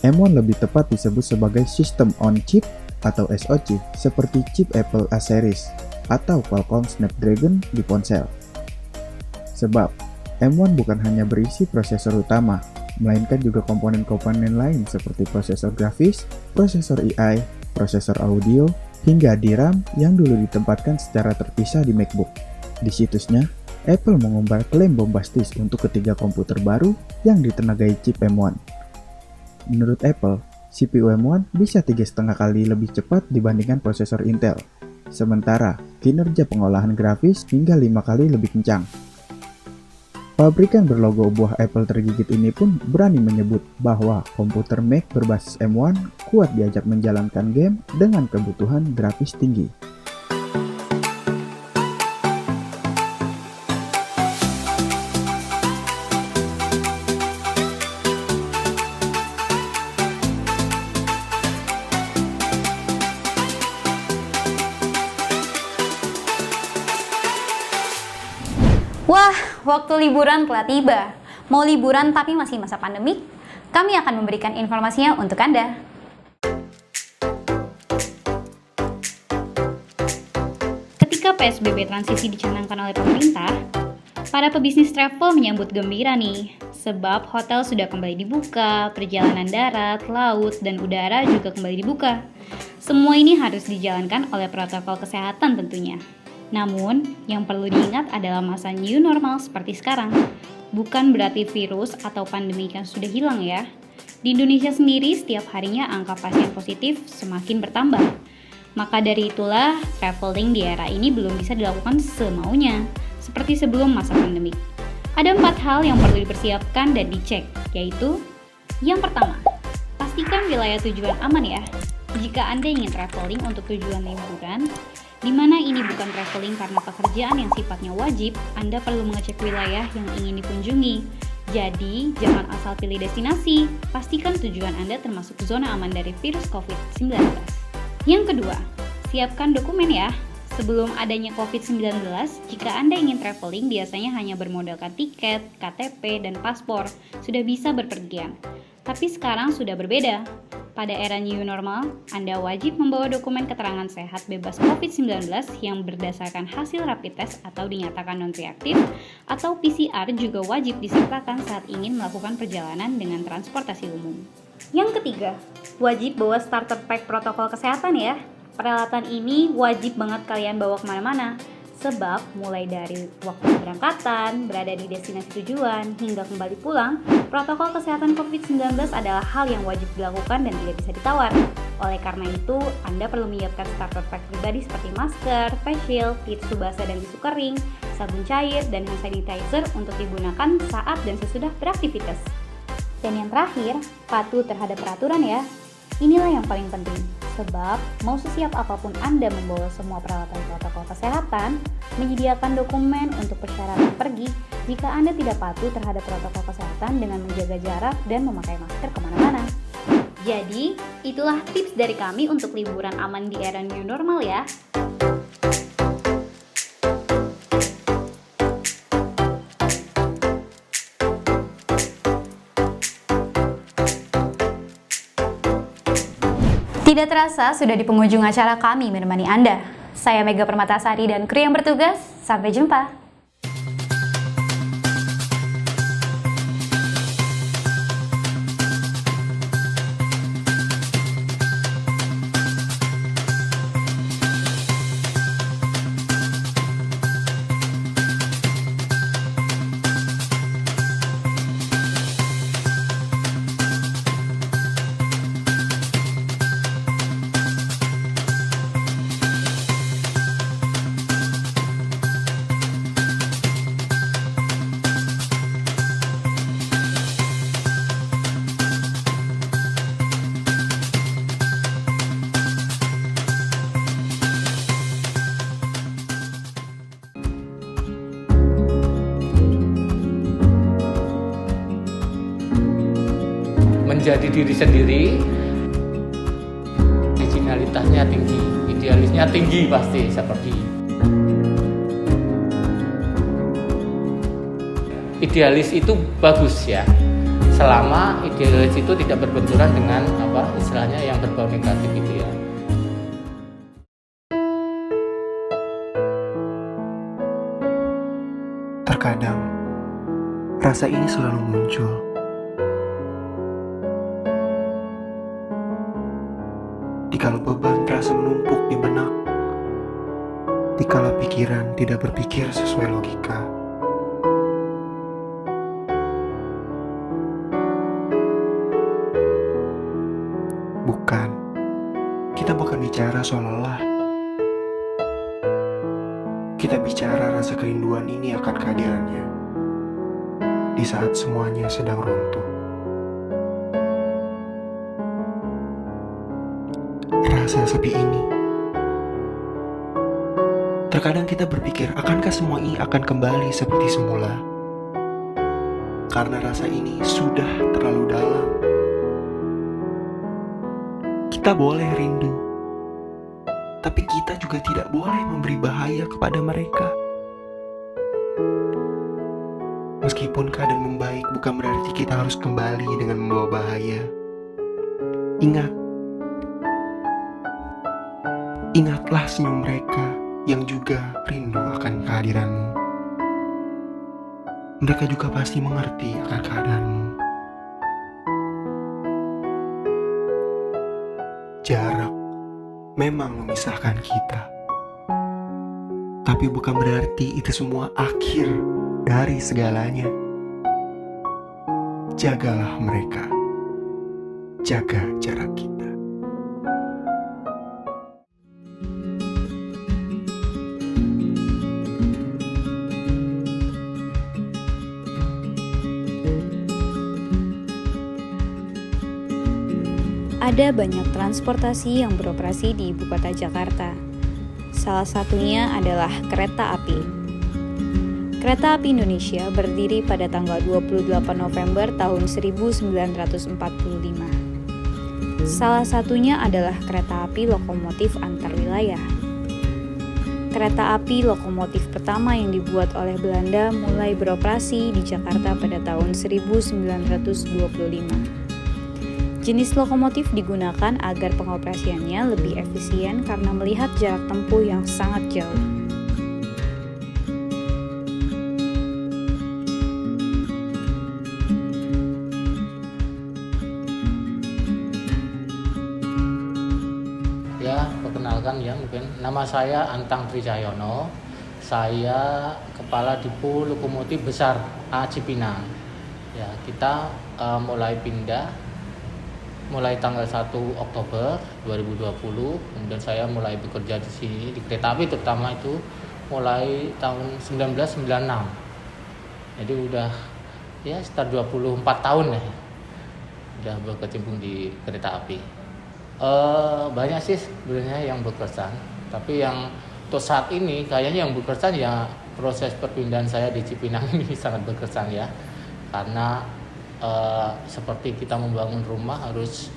M1 lebih tepat disebut sebagai System on Chip atau SoC, seperti chip Apple A series atau Qualcomm Snapdragon di ponsel. Sebab M1 bukan hanya berisi prosesor utama, melainkan juga komponen-komponen lain seperti prosesor grafis, prosesor AI, prosesor audio, hingga DRAM yang dulu ditempatkan secara terpisah di MacBook. Di situsnya, Apple mengumbar klaim bombastis untuk ketiga komputer baru yang ditenagai chip M1. Menurut Apple, CPU M1 bisa 3,5 kali lebih cepat dibandingkan prosesor Intel, sementara kinerja pengolahan grafis hingga 5 kali lebih kencang. Pabrikan berlogo buah Apple tergigit ini pun berani menyebut bahwa komputer Mac berbasis M1 kuat diajak menjalankan game dengan kebutuhan grafis tinggi. Wah, waktu liburan telah tiba. Mau liburan tapi masih masa pandemik? Kami akan memberikan informasinya untuk Anda. Ketika PSBB transisi dicanangkan oleh pemerintah, para pebisnis travel menyambut gembira nih, sebab hotel sudah kembali dibuka, perjalanan darat, laut, dan udara juga kembali dibuka. Semua ini harus dijalankan oleh protokol kesehatan tentunya. Namun, yang perlu diingat adalah masa new normal seperti sekarang. Bukan berarti virus atau pandemi yang sudah hilang ya. Di Indonesia sendiri, setiap harinya angka pasien positif semakin bertambah. Maka dari itulah, traveling di era ini belum bisa dilakukan semaunya, seperti sebelum masa pandemi. Ada 4 hal yang perlu dipersiapkan dan dicek, yaitu: yang pertama, pastikan wilayah tujuan aman ya. Jika Anda ingin traveling untuk tujuan liburan, di mana ini bukan traveling karena pekerjaan yang sifatnya wajib, Anda perlu mengecek wilayah yang ingin dikunjungi. Jadi, jangan asal pilih destinasi, pastikan tujuan Anda termasuk zona aman dari virus COVID-19. Yang kedua, siapkan dokumen ya. Sebelum adanya COVID-19, jika Anda ingin traveling biasanya hanya bermodalkan tiket, KTP, dan paspor, sudah bisa berpergian. Tapi sekarang sudah berbeda. Pada era new normal, Anda wajib membawa dokumen keterangan sehat bebas COVID-19 yang berdasarkan hasil rapid test atau dinyatakan non-reaktif, atau PCR juga wajib disertakan saat ingin melakukan perjalanan dengan transportasi umum. Yang ketiga, wajib bawa starter pack protokol kesehatan ya. Peralatan ini wajib banget kalian bawa kemana-mana. Sebab mulai dari waktu keberangkatan, berada di destinasi tujuan, hingga kembali pulang, protokol kesehatan COVID-19 adalah hal yang wajib dilakukan dan tidak bisa ditawar. Oleh karena itu, Anda perlu menyiapkan starter pack pribadi seperti masker, face shield, tisu basah dan tisu kering, sabun cair, dan hand sanitizer untuk digunakan saat dan sesudah beraktivitas. Dan yang terakhir, patuh terhadap peraturan ya. Inilah yang paling penting. Sebab, mau sesiap apapun Anda membawa semua peralatan protokol kesehatan, menyediakan dokumen untuk persyaratan pergi jika Anda tidak patuh terhadap protokol kesehatan dengan menjaga jarak dan memakai masker kemana-mana. Jadi, itulah tips dari kami untuk liburan aman di era new normal ya. Tidak terasa sudah di penghujung acara kami menemani Anda. Saya Mega Permatasari dan kru yang bertugas. Sampai jumpa. Menjadi diri sendiri, originalitasnya tinggi, idealisnya tinggi pasti seperti. Idealis itu bagus ya, selama idealis itu tidak berbenturan dengan istilahnya yang berbau negatif itu ya. Terkadang rasa ini selalu muncul. Dikala beban terasa menumpuk di benak, dikala pikiran tidak berpikir sesuai logika. Kita bukan bicara soal lelah. Kita bicara rasa kerinduan ini akan kehadirannya di saat semuanya sedang runtuh. Rasa sepi ini. Terkadang kita berpikir, akankah semua ini akan kembali seperti semula? Karena rasa ini sudah terlalu dalam. Kita boleh rindu, tapi kita juga tidak boleh memberi bahaya kepada mereka. Meskipun keadaan membaik, bukan berarti kita harus kembali dengan membawa bahaya. Ingatlah senyum mereka yang juga rindu akan kehadiranmu. Mereka juga pasti mengerti akan keadaanmu. Jarak memang memisahkan kita, tapi bukan berarti itu semua akhir dari segalanya. Jagalah mereka, jaga jarak kita. Ada banyak transportasi yang beroperasi di ibu kota Jakarta. Salah satunya adalah kereta api. Kereta api Indonesia berdiri pada tanggal 28 November tahun 1945. Salah satunya adalah kereta api lokomotif antar wilayah. Kereta api lokomotif pertama yang dibuat oleh Belanda mulai beroperasi di Jakarta pada tahun 1925. Jenis lokomotif digunakan agar pengoperasiannya lebih efisien karena melihat jarak tempuh yang sangat jauh. Ya, perkenalkan ya mungkin. Nama saya Antang Tricahyono. Saya Kepala Dipo Lokomotif Besar A Cipinang. Ya, kita mulai pindah mulai tanggal 1 Oktober 2020. Kemudian saya mulai bekerja di sini di kereta api terutama itu mulai tahun 1996. Jadi udah ya sekitar 24 tahun ya. Udah berkecimpung di kereta api. Banyak sih sebenarnya yang berkesan, tapi yang untuk saat ini kayaknya yang berkesan ya proses perpindahan saya di Cipinang ini sangat berkesan ya, karena seperti kita membangun rumah harus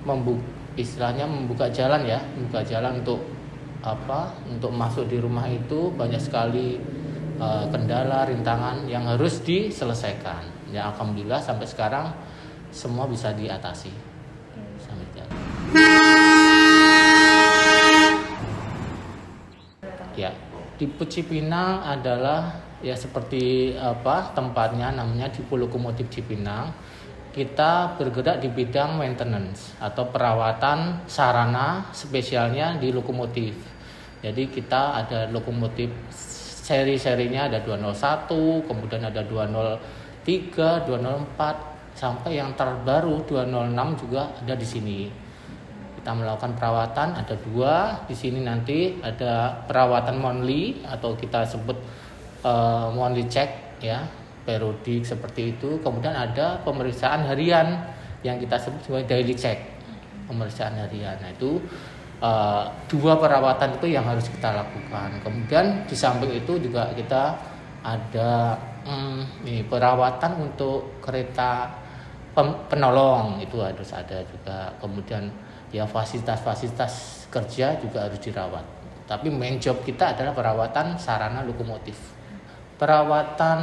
membuka jalan ya, membuka jalan untuk masuk di rumah itu banyak sekali kendala, rintangan yang harus diselesaikan. Ya alhamdulillah sampai sekarang semua bisa diatasi. Sampai sekarang. Ya, Dipo Cipinang adalah ya seperti tempatnya namanya Dipo Lokomotif Cipinang. Kita bergerak di bidang maintenance atau perawatan sarana spesialnya di lokomotif. Jadi kita ada lokomotif seri-serinya ada 201, kemudian ada 203, 204 sampai yang terbaru 206 juga ada di sini. Kita melakukan perawatan ada 2 di sini, nanti ada perawatan monthly atau kita sebut monthly check ya, periodik seperti itu. Kemudian ada pemeriksaan harian yang kita sebut sebagai daily check, pemeriksaan harian. Nah itu 2 perawatan itu yang harus kita lakukan. Kemudian di samping itu juga kita ada perawatan untuk kereta penolong itu harus ada juga. Kemudian ya fasilitas-fasilitas kerja juga harus dirawat. Tapi main job kita adalah perawatan sarana lokomotif. Perawatan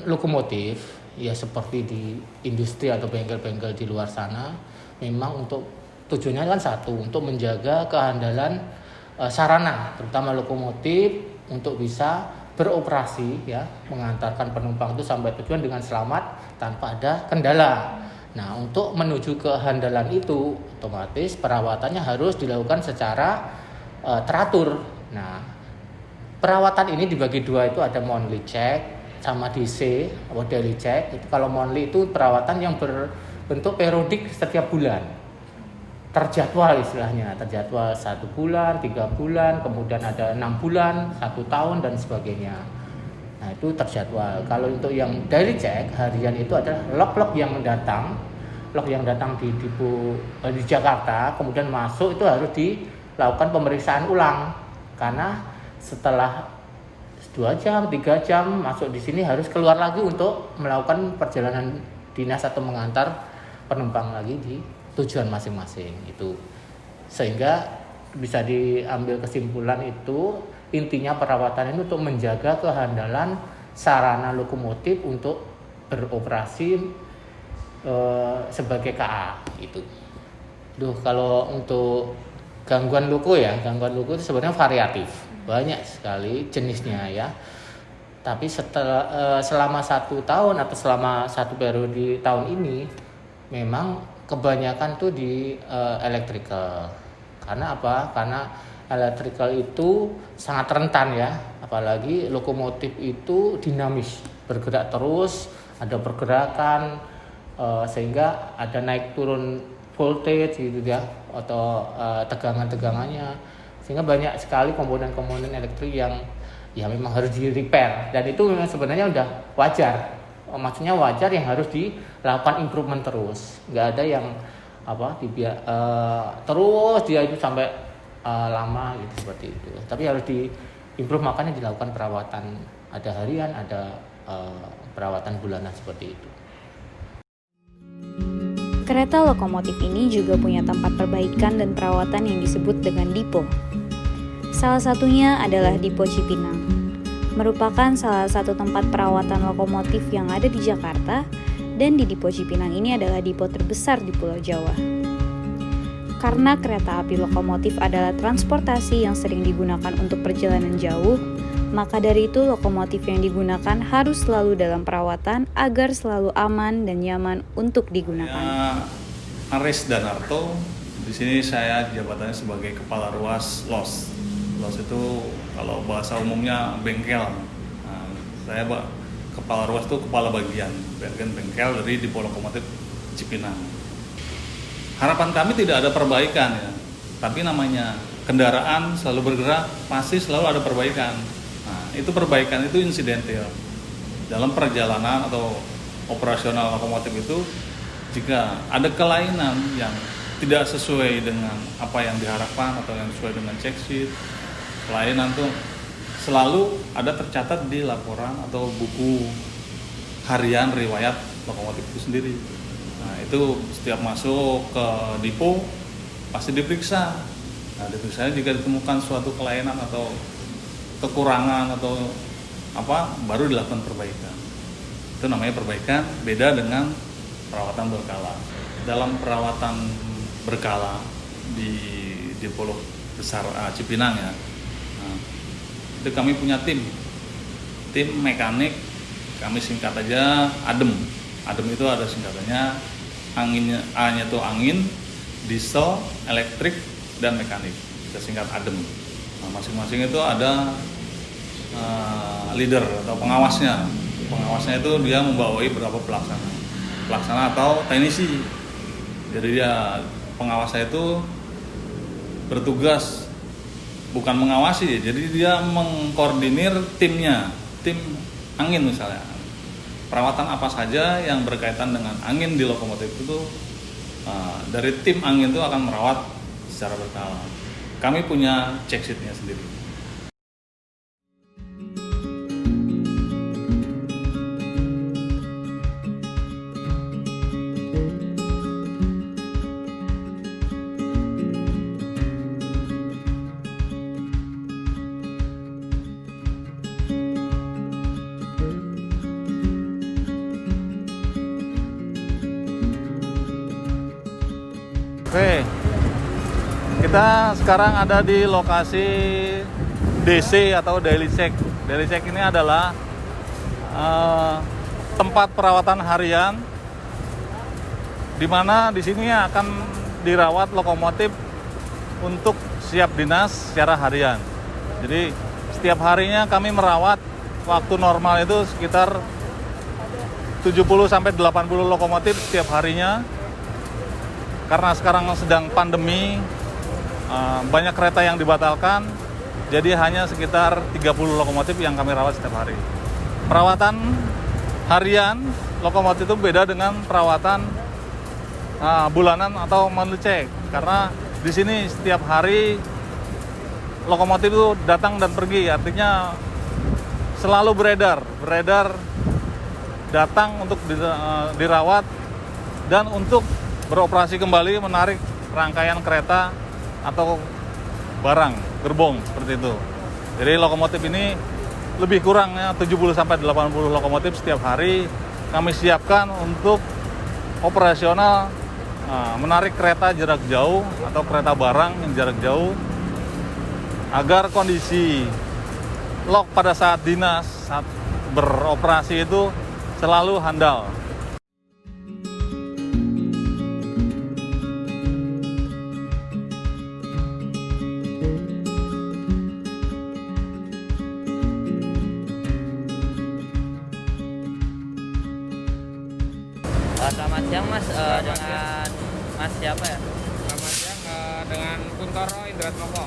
lokomotif ya seperti di industri atau bengkel-bengkel di luar sana memang untuk tujuannya kan satu, untuk menjaga kehandalan sarana terutama lokomotif untuk bisa beroperasi ya, mengantarkan penumpang itu sampai tujuan dengan selamat tanpa ada kendala. Nah, untuk menuju kehandalan itu, otomatis perawatannya harus dilakukan secara teratur. Nah, perawatan ini dibagi 2 itu ada monthly check sama DC atau daily check. Itu kalau monthly itu perawatan yang berbentuk periodik setiap bulan. Terjadwal istilahnya, terjadwal 1 bulan, 3 bulan, kemudian ada 6 bulan, 1 tahun dan sebagainya. Nah itu terjadwal. Kalau untuk yang daily check harian itu adalah log-log yang datang di Dipo di Jakarta, kemudian masuk itu harus dilakukan pemeriksaan ulang karena setelah 2 jam, 3 jam masuk di sini harus keluar lagi untuk melakukan perjalanan dinas atau mengantar penumpang lagi di tujuan masing-masing itu. Sehingga bisa diambil kesimpulan itu intinya perawatan ini untuk menjaga kehandalan sarana lokomotif untuk beroperasi sebagai KA itu. Kalau untuk gangguan loko itu sebenarnya variatif, banyak sekali jenisnya ya. Tapi selama 1 tahun atau selama 1 periode tahun ini memang kebanyakan tuh di electrical. Karena apa? Karena electrical itu sangat rentan ya, apalagi lokomotif itu dinamis, bergerak terus, ada pergerakan sehingga ada naik turun voltage gitu ya, atau tegangan-tegangannya, sehingga banyak sekali komponen-komponen elektrik yang ya memang harus di repair, dan itu memang sebenarnya udah wajar, maksudnya wajar yang harus dilakukan improvement terus, nggak ada yang terus dia itu sampai lama gitu seperti itu. Tapi harus diimprove, makanya dilakukan perawatan, ada harian, ada perawatan bulanan seperti itu. Kereta lokomotif ini juga punya tempat perbaikan dan perawatan yang disebut dengan Dipo. Salah satunya adalah Dipo Cipinang. Merupakan salah satu tempat perawatan lokomotif yang ada di Jakarta dan di Dipo Cipinang ini adalah dipo terbesar di Pulau Jawa. Karena kereta api lokomotif adalah transportasi yang sering digunakan untuk perjalanan jauh, maka dari itu lokomotif yang digunakan harus selalu dalam perawatan agar selalu aman dan nyaman untuk digunakan. Aris Danarto, di sini saya jabatannya sebagai Kepala Ruas LOS. LOS itu kalau bahasa umumnya bengkel. Nah, saya Kepala Ruas itu kepala bagian bengkel dari Dipo Lokomotif Cipinang. Harapan kami tidak ada perbaikan ya, tapi namanya kendaraan selalu bergerak, pasti selalu ada perbaikan. Nah, itu perbaikan itu insidental. Dalam perjalanan atau operasional lokomotif itu, jika ada kelainan yang tidak sesuai dengan apa yang diharapkan atau yang sesuai dengan check sheet, kelainan itu selalu ada tercatat di laporan atau buku harian riwayat lokomotif itu sendiri. Nah, itu setiap masuk ke dipo pasti diperiksa. Nah, diperiksa jika ditemukan suatu kelainan atau kekurangan atau apa, baru dilakukan perbaikan. Itu namanya perbaikan, beda dengan perawatan berkala. Dalam perawatan berkala di Dipo Besar Cipinang ya, nah, itu kami punya tim mekanik, kami singkat aja ADEM. ADEM itu ada singkatannya, anginnya, A-nya itu angin, diesel, elektrik, dan mekanik. Kita singkat ADEM. Nah, masing-masing itu ada leader atau pengawasnya. Pengawasnya itu dia membawai berapa pelaksana atau teknisi. Jadi dia pengawasnya itu bertugas bukan mengawasi, jadi dia mengkoordinir timnya, tim angin misalnya. Perawatan apa saja yang berkaitan dengan angin di lokomotif itu dari tim angin itu akan merawat secara berkala. Kami punya check sheet-nya sendiri. Oke, kita sekarang ada di lokasi DC atau daily check. Daily check ini adalah tempat perawatan harian, di mana di sini akan dirawat lokomotif untuk siap dinas secara harian. Jadi setiap harinya kami merawat, waktu normal itu sekitar 70-80 lokomotif setiap harinya. Karena sekarang sedang pandemi, banyak kereta yang dibatalkan, jadi hanya sekitar 30 lokomotif yang kami rawat setiap hari. Perawatan harian lokomotif itu beda dengan perawatan bulanan atau monthly check, karena di sini setiap hari lokomotif itu datang dan pergi, artinya selalu beredar datang untuk dirawat dan untuk beroperasi kembali, menarik rangkaian kereta atau barang, gerbong seperti itu. Jadi lokomotif ini lebih kurangnya 70-80 lokomotif setiap hari kami siapkan untuk operasional menarik kereta jarak jauh atau kereta barang yang jarak jauh, agar kondisi lok pada saat dinas, saat beroperasi itu selalu handal. Selamat siang Mas, dengan Mas siapa ya? Selamat siang, dengan Kuntoro Indratmoko.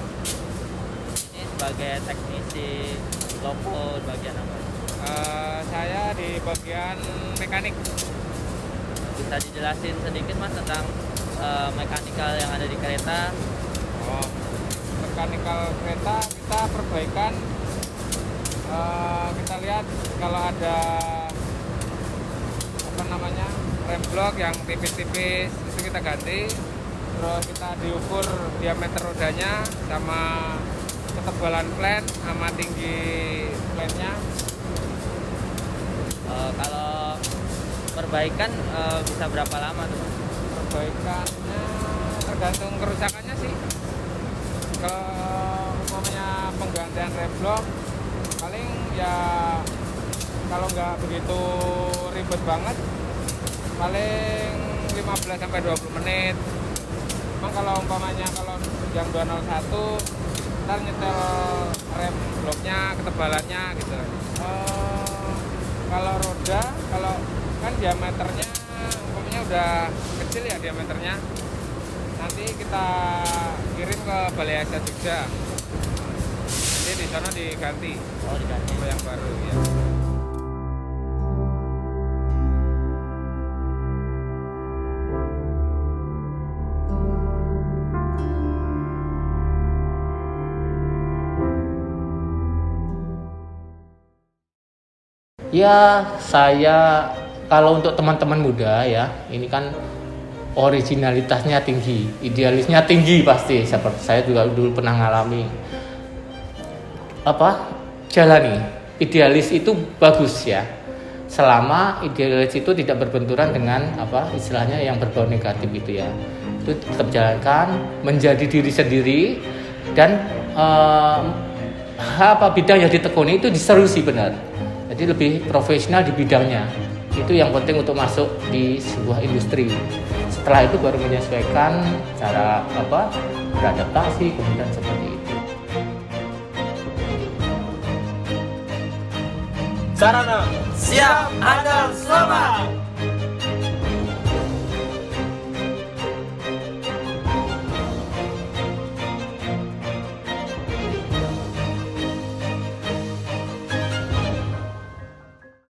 Ini sebagai teknisi loko bagian apa? Saya di bagian mekanik. Bisa dijelasin sedikit Mas tentang mekanikal yang ada di kereta? Oh, mekanikal kereta kita perbaikan. Kita lihat kalau ada rem blok yang tipis-tipis itu kita ganti, terus kita diukur diameter rodanya sama ketebalan plen sama tinggi plennya. Kalau per perbaikan bisa berapa lama tuh? Perbaikannya tergantung kerusakannya sih. Kalau umpamanya penggantian remblok paling ya kalau nggak begitu ribet banget paling 15 sampai 20 menit. Emang kalau umpamanya kalau yang 201 ntar nyetel rem bloknya, ketebalannya gitu. Kalau roda, kalau kan diameternya umpamanya udah kecil ya diameternya, nanti kita kirim ke Balai Asa Jogja. Nanti di sana diganti. Oh, diganti. Sama yang baru ya. Ya, saya kalau untuk teman-teman muda ya, ini kan originalitasnya tinggi, idealisnya tinggi pasti. Seperti saya juga dulu pernah ngalami. Jalani. Idealis itu bagus ya. Selama idealis itu tidak berbenturan dengan istilahnya yang berbau negatif itu ya. Itu tetap jalankan, menjadi diri sendiri dan bidang yang ditekuni itu diserusi benar. Jadi lebih profesional di bidangnya. Itu yang penting untuk masuk di sebuah industri. Setelah itu baru menyesuaikan cara beradaptasi, kemudian seperti itu. Sarana siap handal selamat.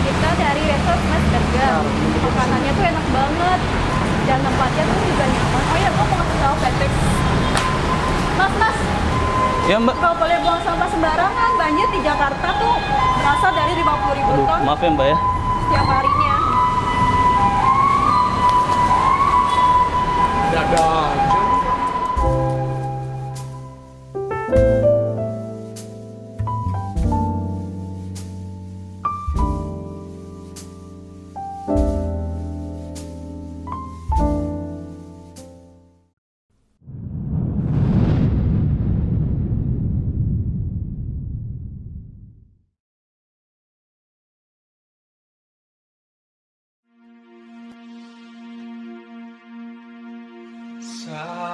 Kita dari Resort Mas Burger. Makanannya tuh enak banget dan tempatnya tuh juga nyaman. Oh ya, gue mau ngasih tahu Patrick. Mas, Ya Mbak. nggak boleh buang sampah sembarangan. Banjir di Jakarta tuh berasal dari 50.000 ton Maaf ya Mbak ya. setiap harinya. Dadah. Sa